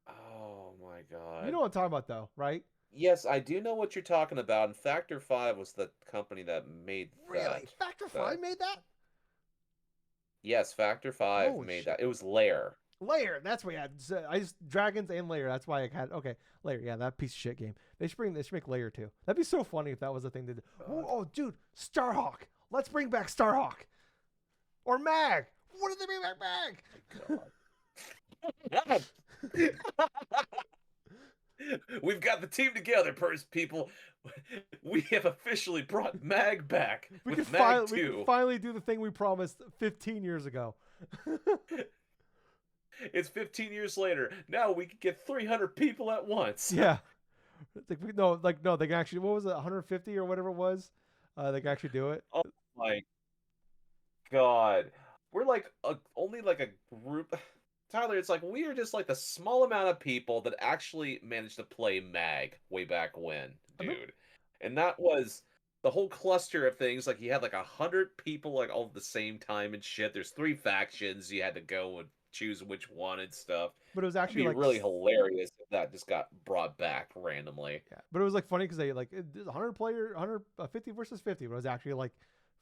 Oh my god! You know what I'm talking about, though, right? Yes, I do know what you're talking about. And Factor 5 was the company that made that. Really? Factor 5 made that? Yes, Factor 5 made that. It was Lair. Lair, that's what I had. I just Dragons and Lair. That's why I had. Okay, Lair. Yeah, that piece of shit game. They should make Lair too. That'd be so funny if that was a thing to do. Oh, dude, Starhawk. Let's bring back Starhawk. Or Mag. What did they bring back Mag? We've got the team together, people. We have officially brought Mag back. We can finally do the thing we promised 15 years ago. It's 15 years later. Now we can get 300 people at once. Yeah. No, they can actually. What was it? 150 or whatever it was. They can actually do it. Oh my God. We're like only like a group. Tyler, it's like we are just like the small amount of people that actually managed to play Mag way back when, I remember, dude. And that was the whole cluster of things. Like you had like 100 people like all at the same time and shit. There's 3 factions. You had to go and choose which one and stuff. but it was That'd actually be like really hilarious if that just got brought back randomly. yeah, but it was like funny because they like 100 player, 150 versus 50, but it was actually like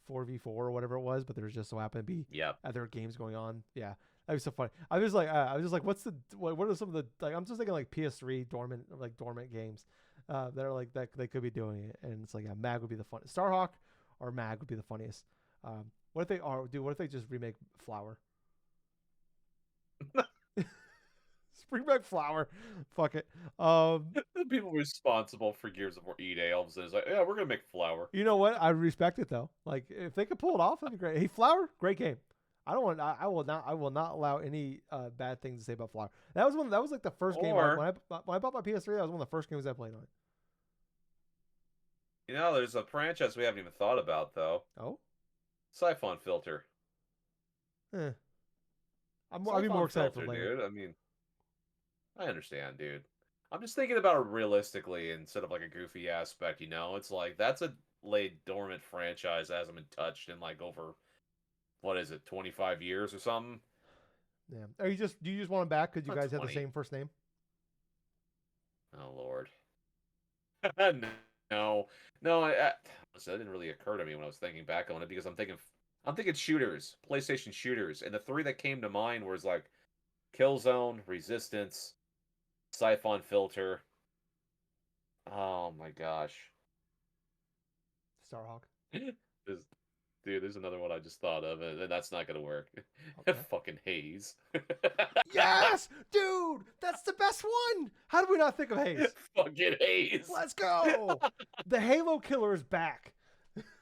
4v4 or whatever it was. But there's just so happened to be Yep. other games going on. Yeah, that was so funny. I was just like, what are some of the like? I'm just thinking like PS3 dormant games that are like that they could be doing it, and it's like yeah, Mag would be the fun. Starhawk or Mag would be the funniest. What if they are, dude? What if they just remake Flower? Bring back Flower. Fuck it. The people responsible for Gears of War E-Day all of a sudden is like, yeah, we're gonna make Flower. You know what? I respect it though. Like if they could pull it off, that'd be great. Hey, Flower, great game. I don't want. I will not. I will not allow any bad things to say about Flower. That was one. That was like the first game Or when I bought my PS3. That was one of the first games I played on it. you know, there's a franchise we haven't even thought about though. Oh, Siphon Filter. eh. I'll be Siphon more excited for Filter, later. dude. I mean, I understand, dude. I'm just thinking about it realistically instead of like a goofy aspect, you know? It's like that's a laid dormant franchise that hasn't been touched in like over what is it, 25 years or something? Yeah. Do you just want him back because you Not guys have the 20. same first name? Oh Lord. No. No, honestly, that didn't really occur to me when I was thinking back on it because I'm thinking shooters, PlayStation shooters, and the three that came to mind was like Killzone, Resistance, Siphon Filter. Oh my gosh. Starhawk. There's, dude, there's another one I just thought of, and that's not gonna work. Okay. Fucking Haze. Yes, dude, that's the best one. How did we not think of Haze? Fucking Haze. Let's go. The Halo killer is back.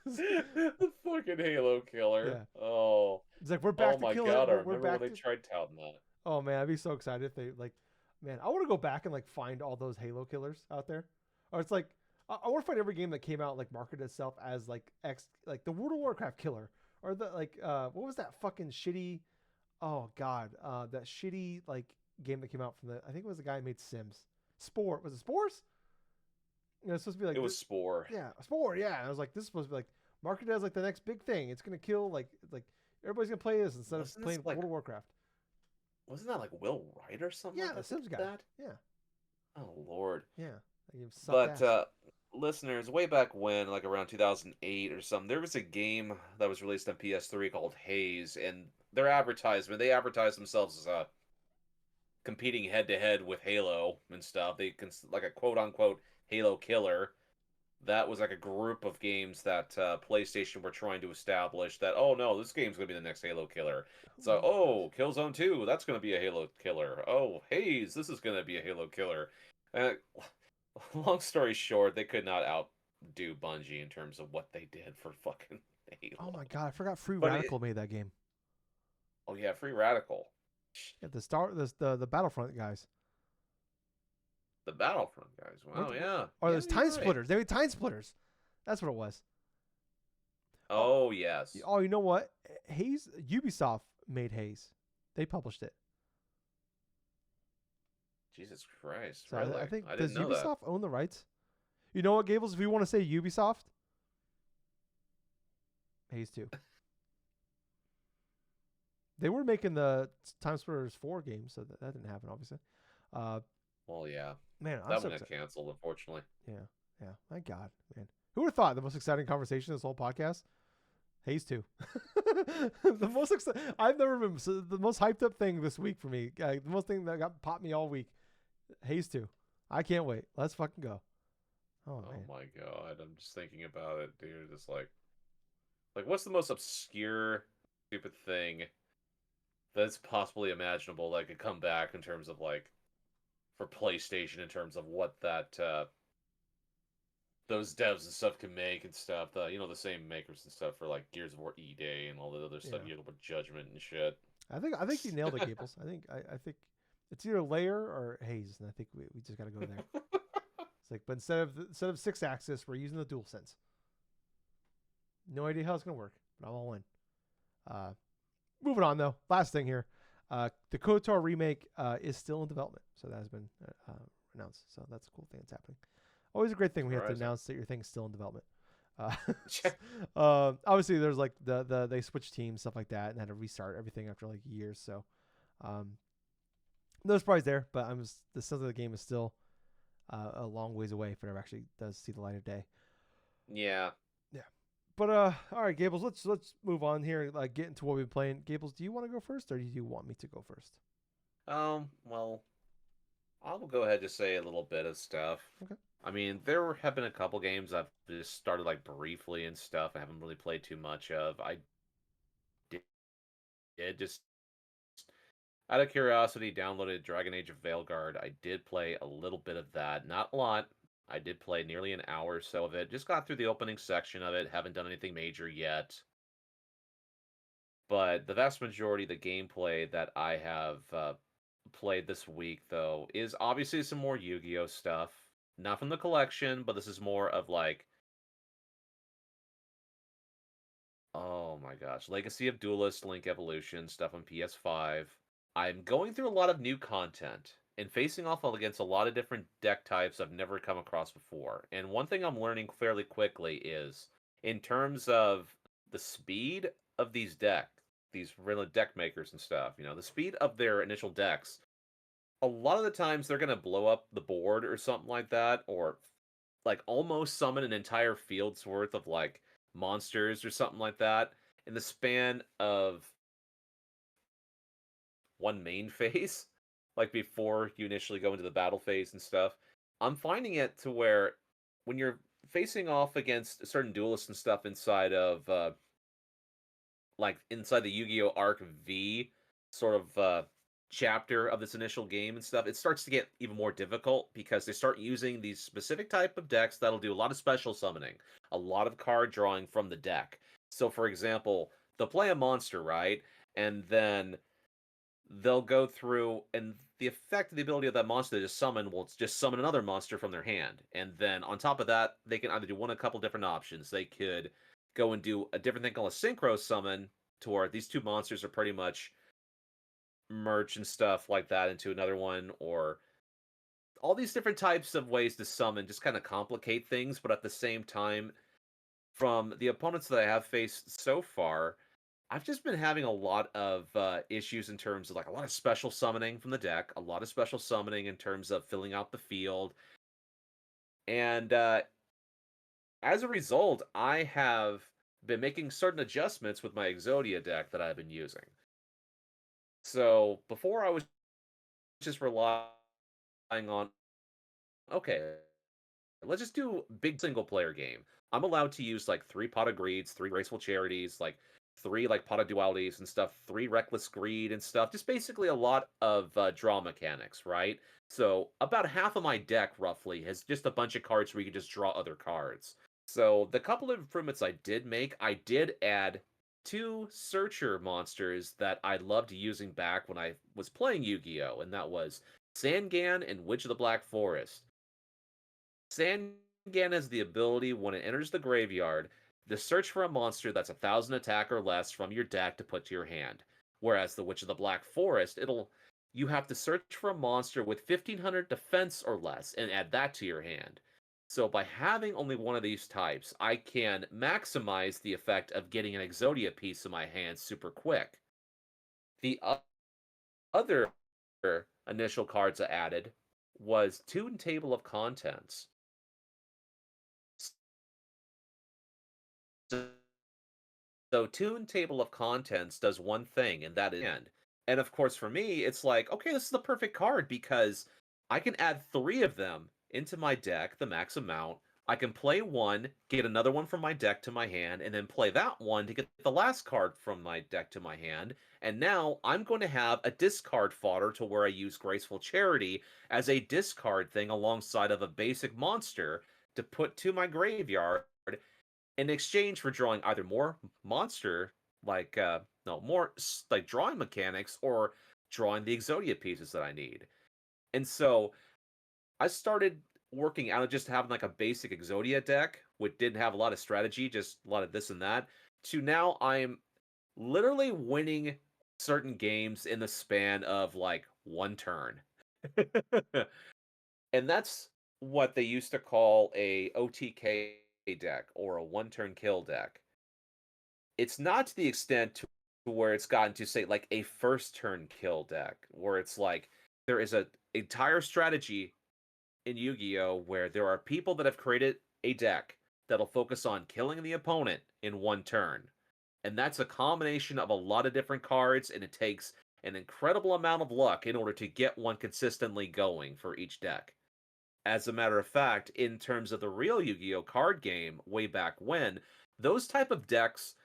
The fucking Halo killer. Yeah. Oh. It's like we're Oh back to my kill God, it. I We're remember when back they to. tried touting that. Oh man, I'd be so excited if they like. Man, I want to go back and like find all those Halo killers out there. Or it's like I want to find every game that came out like marketed itself as like like the World of Warcraft killer or the like what was that fucking shitty oh god that shitty like game that came out from the I think it was the guy who made Sims. Spore was it Spores? You know, it's supposed to be like It was Spore. yeah, Spore, yeah. I was like, this is supposed to be like marketed as like the next big thing. It's gonna kill like everybody's gonna play this instead Wasn't of this playing like World of Warcraft. wasn't that like Will Wright or something Yeah, like the that? Sims guy. That? Yeah, Oh Lord. yeah. That game sucked But ass. listeners, way back when, like around 2008 or something, there was a game that was released on PS3 called Haze, and their advertisement, they advertised themselves as competing head to head with Halo and stuff. They like a quote unquote Halo killer. That was like a group of games that PlayStation were trying to establish that, oh no, this game's going to be the next Halo killer. So, oh, Killzone 2, that's going to be a Halo killer. Oh, Haze, this is going to be a Halo killer. Uh, long story short, they could not outdo Bungie in terms of what they did for fucking Oh Halo. my god, I forgot Free But Radical made that game. oh yeah, Free Radical. Yeah, the Battlefront guys. The Battlefront guys. Wow, yeah. Or Yeah, there's you're Time right. Splitters. They made Time Splitters. That's what it was. Oh, yes. Oh, you know what? Haze Ubisoft made Haze. They published it. Jesus Christ. So Really? I think I does didn't know Ubisoft own the rights? You know what, Gables? If you want to say Ubisoft, Haze 2. They were making the Time Splitters 4 game, so that didn't happen, obviously. that. Well, yeah. Man, I'm That so one got excited. canceled, unfortunately. Yeah. My God, man. Who would have thought the most exciting conversation this whole podcast? Haze 2. The most I've never been the most hyped up thing this week for me. The most thing that got popped me all week. Haze 2. I can't wait. Let's fucking go. Oh, Oh man. my God. I'm just thinking about it, dude. It's like what's the most obscure, stupid thing that's possibly imaginable that could come back in terms of like for PlayStation in terms of what that those devs and stuff can make and stuff. The the same makers and stuff for like Gears of War E-Day and all that other stuff. Yeah. You know, with Judgment and shit. I think you nailed it, Gables. I think it's either layer or haze, and I think we just got to go there. It's like, but instead of 6-axis, we're using the dual sense. No idea how it's gonna work, but I'm all in. Uh, moving on though. Last thing here, the KOTOR remake is still in development, so that has been announced. So that's a cool thing that's happening. Always a great thing when you have to Surprising. announce that your thing's still in development. Uh, obviously, there's like they switched teams, stuff like that, and had to restart everything after like years. So um, no surprise there, but the sense of the game is still a long ways away if it ever actually does see the light of day. Yeah. Yeah. But all right, Gables, let's move on here. Like get into what we've been playing. Gables, do you want to go first, or do you want me to go first? Well, I'll go ahead and just say a little bit of stuff. Okay. I mean, there have been a couple games I've just started like briefly and stuff. I haven't really played too much of. I did just out of curiosity downloaded Dragon Age of Veilguard. I did play a little bit of that, not a lot. I did play nearly an hour or so of it. Just got through the opening section of it. Haven't done anything major yet. But the vast majority of the gameplay that I have played this week, though, is obviously some more Yu-Gi-Oh stuff. Not from the collection, but this is more of like, oh my gosh, Legacy of Duelist, Link Evolution, stuff on PS5. I'm going through a lot of new content and facing off against a lot of different deck types I've never come across before. And one thing I'm learning fairly quickly is in terms of the speed of these real deck makers and stuff, the speed of their initial decks, a lot of the times they're going to blow up the board or something like that, or like almost summon an entire field's worth of like monsters or something like that in the span of one main phase, like before you initially go into the battle phase and stuff. I'm finding it to where when you're facing off against certain duelists and stuff inside of like inside the Yu-Gi-Oh! Arc V sort of chapter of this initial game and stuff, it starts to get even more difficult because they start using these specific type of decks that'll do a lot of special summoning, a lot of card drawing from the deck. So, for example, they'll play a monster, right? And then they'll go through and the effect of the ability of that monster to just summon will just summon another monster from their hand. And then on top of that, they can either do one of a couple different options. They could go and do a different thing called a synchro summon, to where these two monsters are pretty much merge and stuff like that into another one, or all these different types of ways to summon just kind of complicate things, but at the same time, from the opponents that I have faced so far, I've just been having a lot of issues in terms of like a lot of special summoning from the deck, a lot of special summoning in terms of filling out the field, and as a result, I have been making certain adjustments with my Exodia deck that I've been using. So before I was just relying on, okay, let's just do big single player game. I'm allowed to use like 3 Pot of Greeds, 3 Graceful Charities, like 3 like Pot of Dualities and stuff, 3 Reckless Greed and stuff. Just basically a lot of draw mechanics, right? So about half of my deck roughly has just a bunch of cards where you can just draw other cards. So the couple of improvements I did make, I did add 2 Searcher monsters that I loved using back when I was playing Yu-Gi-Oh! And that was Sangan and Witch of the Black Forest. Sangan has the ability, when it enters the graveyard, to search for a monster that's 1,000 attack or less from your deck to put to your hand. Whereas the Witch of the Black Forest, you have to search for a monster with 1,500 defense or less and add that to your hand. So by having only one of these types, I can maximize the effect of getting an Exodia piece in my hand super quick. The other initial cards I added was Tune Table of Contents. So Tune Table of Contents does one thing, and that is end. And of course, for me, it's like, okay, this is the perfect card because I can add 3 of them into my deck, the max amount. I can play one, get another one from my deck to my hand, and then play that one to get the last card from my deck to my hand. And now I'm going to have a discard fodder to where I use Graceful Charity as a discard thing alongside of a basic monster to put to my graveyard in exchange for drawing either more like no more like drawing mechanics or drawing the Exodia pieces that I need. And so I started working out of just having like a basic Exodia deck, which didn't have a lot of strategy, just a lot of this and that, to now I'm literally winning certain games in the span of like one turn. And that's what they used to call a OTK deck or a one turn kill deck. It's not to the extent to where it's gotten to say like a first turn kill deck, where it's like there is a entire strategy in Yu-Gi-Oh where there are people that have created a deck that'll focus on killing the opponent in one turn. And that's a combination of a lot of different cards, and it takes an incredible amount of luck in order to get one consistently going for each deck. As a matter of fact, in terms of the real Yu-Gi-Oh card game way back when, those type of decks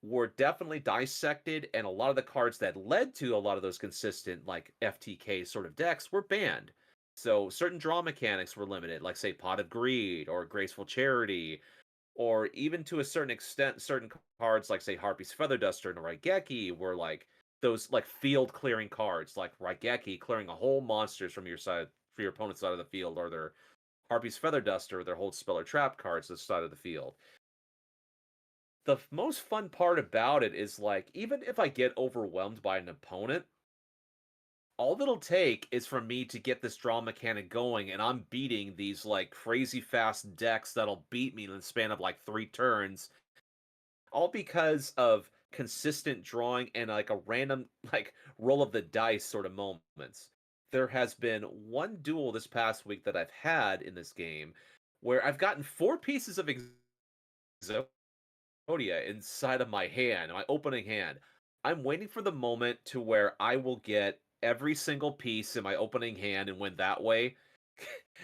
were definitely dissected, and a lot of the cards that led to a lot of those consistent like FTK sort of decks were banned. So certain draw mechanics were limited, like say Pot of Greed or Graceful Charity, or even to a certain extent, certain cards like say Harpy's Feather Duster and Raigeki were like those like field clearing cards, like Raigeki clearing a whole monsters from your side for your opponent's side of the field, or their Harpy's Feather Duster, their whole spell or trap cards to the side of the field. The most fun part about it is like even if I get overwhelmed by an opponent, all it'll take is for me to get this draw mechanic going, and I'm beating these like crazy fast decks that'll beat me in the span of like 3 turns, all because of consistent drawing and like a random like roll of the dice sort of moments. There has been one duel this past week that I've had in this game where I've gotten 4 pieces of Exodia inside of my hand, my opening hand. I'm waiting for the moment to where I will get every single piece in my opening hand and win that way.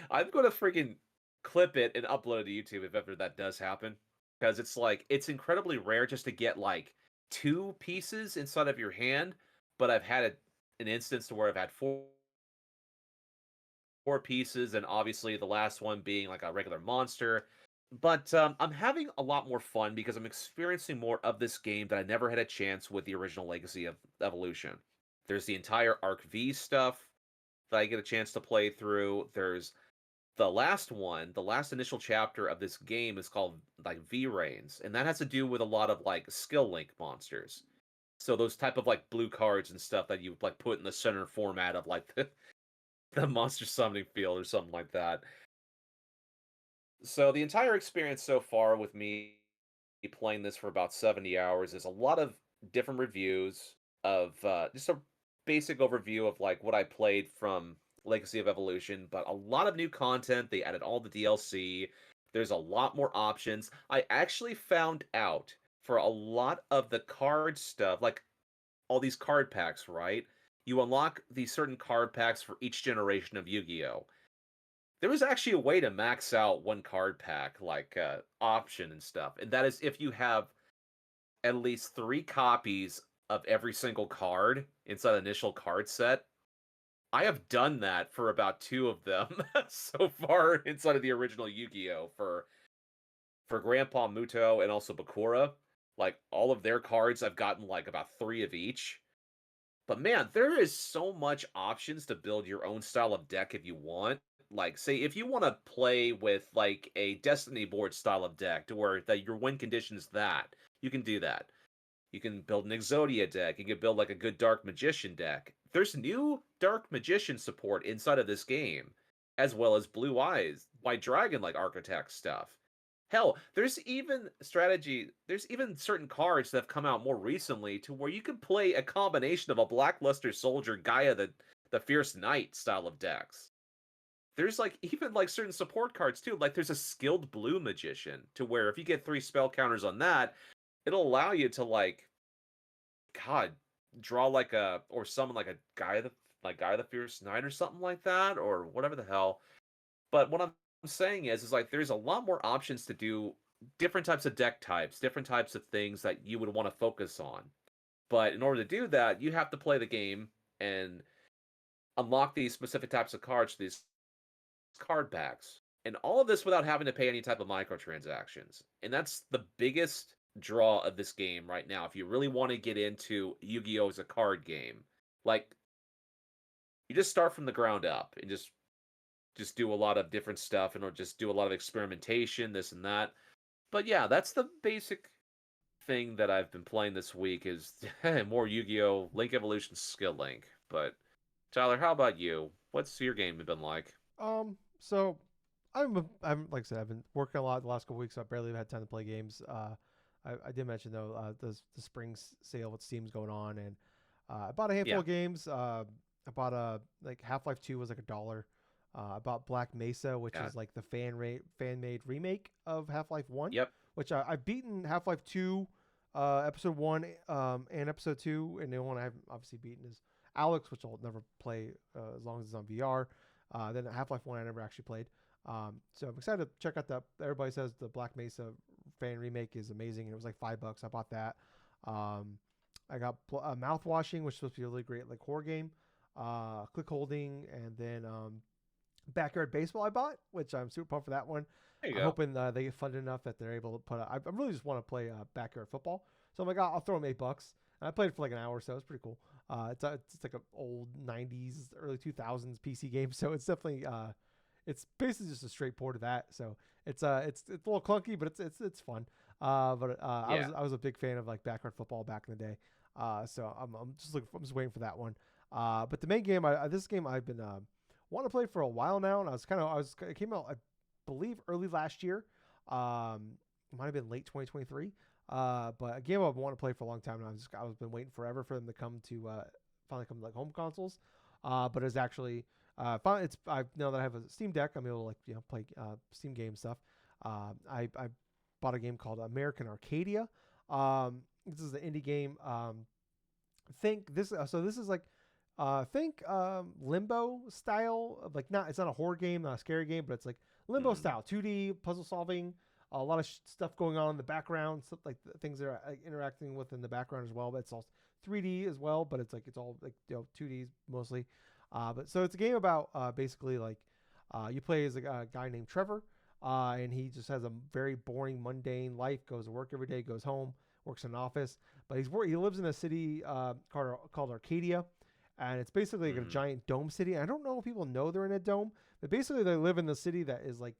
I'm gonna freaking clip it and upload it to YouTube if ever that does happen. Because it's like it's incredibly rare just to get like 2 pieces inside of your hand, but I've had an instance to where I've had four pieces, and obviously the last one being like a regular monster. But I'm having a lot more fun because I'm experiencing more of this game that I never had a chance with the original Legacy of Evolution. There's the entire Arc V stuff that I get a chance to play through. There's the last one, the last initial chapter of this game is called like V Reigns, and that has to do with a lot of like skill link monsters. So those type of like blue cards and stuff that you like put in the center format of like the monster summoning field or something like that. So the entire experience so far with me playing this for about 70 hours is a lot of different reviews of just a basic overview of like what I played from Legacy of Evolution, but a lot of new content. They added all the DLC. There's a lot more options. I actually found out for a lot of the card stuff, like all these card packs, right? You unlock these certain card packs for each generation of Yu-Gi-Oh! There was actually a way to max out one card pack, like option and stuff, and that is if you have at least 3 copies of every single card inside the initial card set. I have done that for about 2 of them so far inside of the original Yu-Gi-Oh! For Grandpa Muto and also Bakura. Like all of their cards, I've gotten like about 3 of each. But man, there is so much options to build your own style of deck if you want. Like, say, if you want to play with like a Destiny board style of deck to where that your win condition is that, you can do that. You can build an Exodia deck. You can build like a good Dark Magician deck. There's new Dark Magician support inside of this game, as well as Blue Eyes, White Dragon like Architect stuff. Hell, there's even certain cards that have come out more recently to where you can play a combination of a Blackluster Soldier, Gaia the Fierce Knight style of decks. There's like even like certain support cards too. Like there's a skilled blue magician to where if you get 3 spell counters on that, it'll allow you to like God draw like a or summon like a Guy the Fierce Knight or something like that or whatever the hell. But what I'm saying is like there's a lot more options to do different types of deck types, different types of things that you would want to focus on. But in order to do that, you have to play the game and unlock these specific types of cards, these card packs. And all of this without having to pay any type of microtransactions. And that's the biggest draw of this game right now. If you really want to get into Yu-Gi-Oh as a card game, like you just start from the ground up and just do a lot of different stuff and just do a lot of experimentation, this and that. But yeah, that's the basic thing that I've been playing this week is more Yu-Gi-Oh! Link Evolution Skill Link. But Tyler, how about you? What's your game been like? So I'm like I said, I've been working a lot the last couple weeks, so I barely had time to play games. I did mention though, the spring sale with Steam's going on, and I bought a handful Yeah. of games. I bought a like Half-Life 2 was like $1. I bought Black Mesa, which Yeah. is like the fan made remake of Half-Life 1, Yep. which I've beaten Half-Life 2, episode 1, and episode 2, and the one I haven't obviously beaten is Alex, which I'll never play as long as it's on VR. Then Half-Life 1 I never actually played. So I'm excited to check out that. Everybody says the Black Mesa fan remake is amazing, and it was like $5. I bought that. Um, I got mouth washing, which is supposed to be a really great like horror game. Click holding, and then backyard baseball I bought, which I'm super pumped for that one. There you I'm go. hoping they get funded enough that they're able to put. I really just want to play backyard football, so I'm like, I'll throw them $8. And I played it for like an hour, so it's pretty cool. It's like an old '90s, early 2000s PC game, so it's definitely it's basically just a straight port of that. So it's a little clunky, but it's fun. But Yeah. I was a big fan of like backyard football back in the day. So I'm just waiting for that one. But the main game, this game I've been wanting to play for a while now, and it came out I believe early last year. It might have been late 2023. But a game I've wanted to play for a long time, and I've been waiting forever for them to come to finally come to like home consoles. But it's actually finally I now that I have a Steam Deck, I'm able to like play Steam game stuff. I bought a game called American Arcadia. This is an indie game. Think this so this is like think Limbo style of like not it's not a horror game, not a scary game, but it's like Limbo Mm. style 2D puzzle solving, a lot of stuff going on in the background, stuff like things that are like, interacting with in the background as well. But it's all 3D as well, but it's all like 2D mostly. But so it's a game about basically like you play as a guy named Trevor, and he just has a very boring, mundane life. Goes to work every day, goes home, works in an office, but he lives in a city called Arcadia, and it's basically like a Mm. giant dome city. I don't know if people know they're in a dome, but basically they live in the city that is like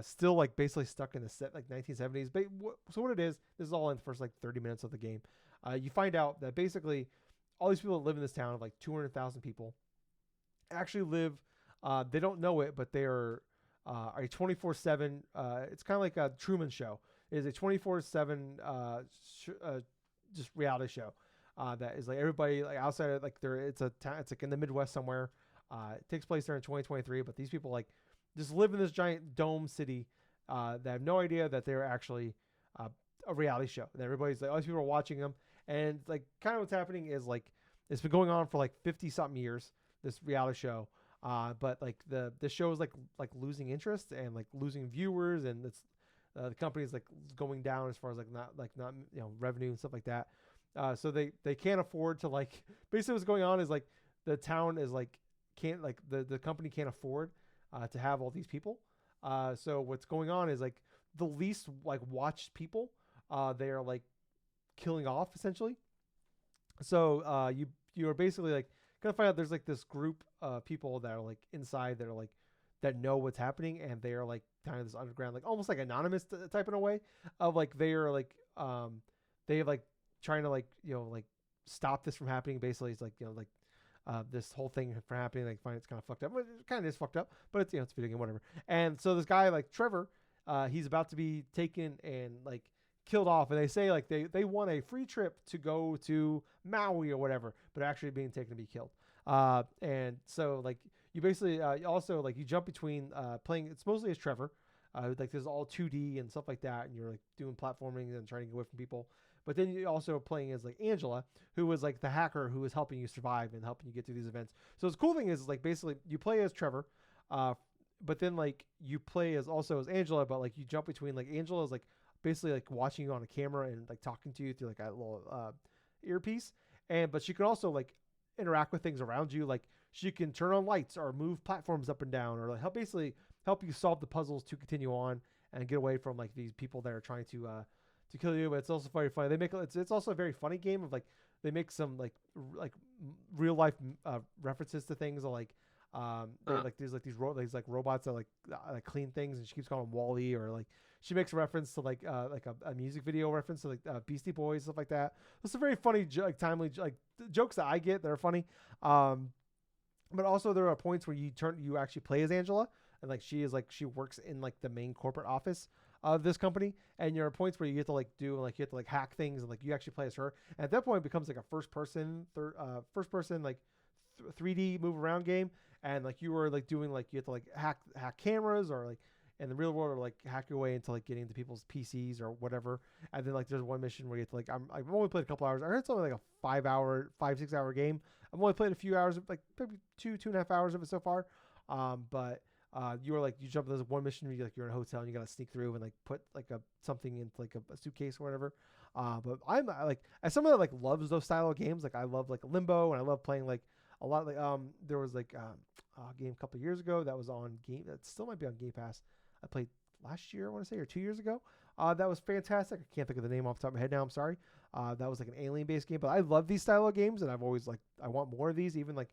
still like basically stuck in the set like 1970s. But so what it is, this is all in the first like 30 minutes of the game. You find out that basically all these people that live in this town of like 200,000 people actually live. They don't know it, but they are a 24/7. It's kind of like a Truman Show. It is a 24/7 just reality show that is like everybody like outside of like there. It's it's like in the Midwest somewhere. It takes place there in 2023, but these people like just live in this giant dome city that have no idea that they're actually uh, a reality show. And everybody's like, all these people are watching them, and like kind of what's happening is like it's been going on for like 50 something years. This reality show, but like the show is like losing interest and like losing viewers, and it's the company's like going down as far as not revenue and stuff like that. So they can't afford to like basically what's going on is like the town is like can't like the company can't afford to have all these people. So what's going on is like the least like watched people they are like killing off essentially. So you're basically like gonna find out there's like this group of people that are like inside that are like that know what's happening, and they are like kind of this underground like almost like anonymous type in a way of like they are like they like trying to like like stop this from happening. Basically it's like like this whole thing from happening. Like find it's kind of fucked up. Well, it kind of is fucked up, but it's it's a video game, whatever. And so this guy like Trevor, he's about to be taken and like killed off, and they say like they want a free trip to go to Maui or whatever, but actually being taken to be killed. And so like you basically also like you jump between playing. It's mostly as Trevor. Like there's all 2D and stuff like that, and you're like doing platforming and trying to get away from people. But then you're also playing as like Angela, who was like the hacker who was helping you survive and helping you get through these events. So the cool thing is like basically you play as Trevor, but then like you play as also as Angela, but like you jump between like Angela is like basically like watching you on a camera and like talking to you through like a little earpiece, and but she can also like interact with things around you. Like she can turn on lights or move platforms up and down, or like basically help you solve the puzzles to continue on and get away from like these people that are trying to to kill you, but it's also very funny. They make it's also a very funny game of like they make some like real life references to things like they Huh. like these robots that like clean things, and she keeps calling them Wally, or like she makes a reference to like a music video reference to like Beastie Boys, stuff like that. It's a very funny like timely like jokes that I get that are funny. Um, but also there are points where you actually play as Angela, and like she works in like the main corporate office of this company, and there are points where you get to like do like you have to like hack things, and like you actually play as her, and at that point it becomes like a first person like 3D move around game, and like you were like doing like you have to like hack cameras, or like in the real world, or like hack your way into like getting into people's PCs or whatever. And then like there's one mission where you have to like I've only played a couple hours. I heard it's only like a 5-6 hour game. I've only played a few hours, like maybe 2.5 hours of it so far. But you were like you jump. There's one mission where you're in a hotel and you gotta sneak through and like put like something into like a suitcase or whatever. But I'm like as someone that like loves those style of games, like I love like Limbo, and I love playing like a lot. Like there was like a game a couple of years ago that was on game that still might be on Game Pass. I played last year, I want to say, or 2 years ago. That was fantastic. I can't think of the name off the top of my head now. I'm sorry. That was like an alien-based game, but I love these style of games, and I've always like I want more of these. Even though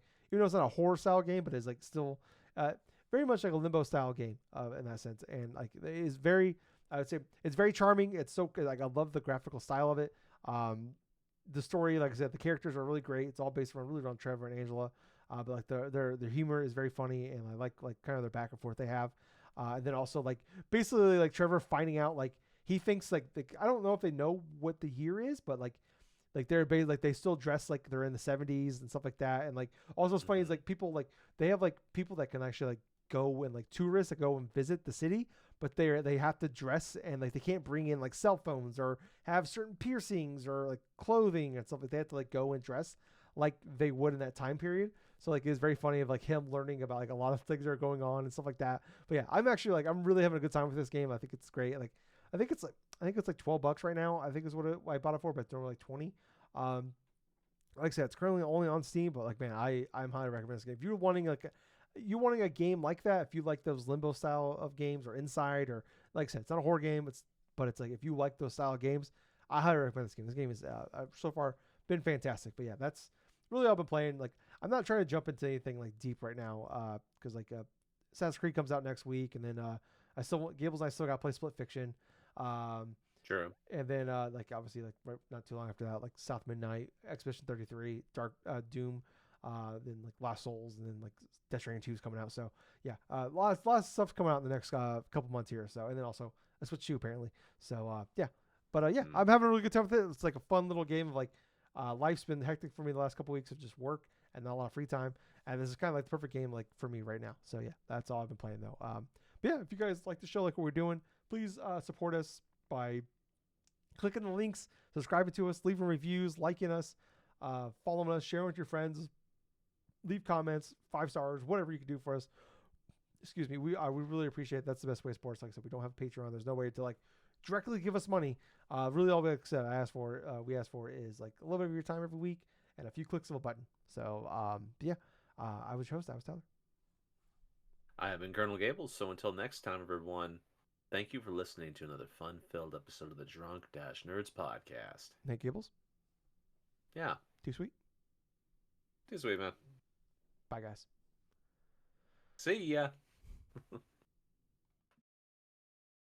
it's not a horror style game, but it's like still uh, very much like a Limbo style game in that sense. And like it is very, I would say it's very charming. It's so like I love the graphical style of it. Um, the story, like I said, the characters are really great. It's all based around Trevor and Angela. But like their humor is very funny, and I like kind of their back and forth they have. And then also like basically like Trevor finding out like he thinks like I don't know if they know what the year is, but like they're basically like they still dress like they're in the 70s and stuff like that. And like also what's funny is Mm-hmm. like people like they have like people that can actually like go and like tourists that go and visit the city, but they have to dress, and like they can't bring in like cell phones or have certain piercings or like clothing and stuff like that. They have to like go and dress like they would in that time period. So like it's very funny of like him learning about like a lot of things that are going on and stuff like that. But yeah, I'm actually like I'm really having a good time with this game. I think it's great. Like I think it's like I think it's like $12 right now. I think is what I bought it for, but it's normally like 20. Um, like I said, it's currently only on Steam, but like man, I'm highly recommend this game. If you're wanting a game like that, if you like those Limbo style of games or Inside, or like I said, it's not a horror game. But it's like if you like those style of games, I highly recommend this game. This game is so far been fantastic. But yeah, that's really all I've been playing. Like I'm not trying to jump into anything like deep right now because Assassin's Creed comes out next week, and then Gables and I still got to play Split Fiction. Um, True. and then like obviously like right, not too long after that, like South Midnight, Expedition 33, Dark Doom, then like Lost Souls, and then like Death Stranding 2 is coming out. So yeah, lots of stuff coming out in the next couple months here. So and then also a Switch 2 apparently. So yeah, but yeah, Mm. I'm having a really good time with it. It's like a fun little game of like life's been hectic for me the last couple weeks of just work and not a lot of free time, and this is kind of like the perfect game like for me right now. So yeah, that's all I've been playing though. But yeah, if you guys like the show, like what we're doing, please support us by clicking the links, subscribing to us, leaving reviews, liking us, following us, sharing with your friends, leave comments, 5 stars, whatever you can do for us. Excuse me, we really appreciate it. That's the best way to support us. Like I said, we don't have a Patreon. There's no way to like directly give us money. Really, all we ask for is like a little bit of your time every week and a few clicks of a button. So yeah, I was your host. I was Tyler. I have been Colonel Gables, so until next time, everyone, thank you for listening to another fun filled episode of the Drunk Nerds podcast. Nate Gables. Yeah, Too sweet. too sweet, man. Bye guys. See ya.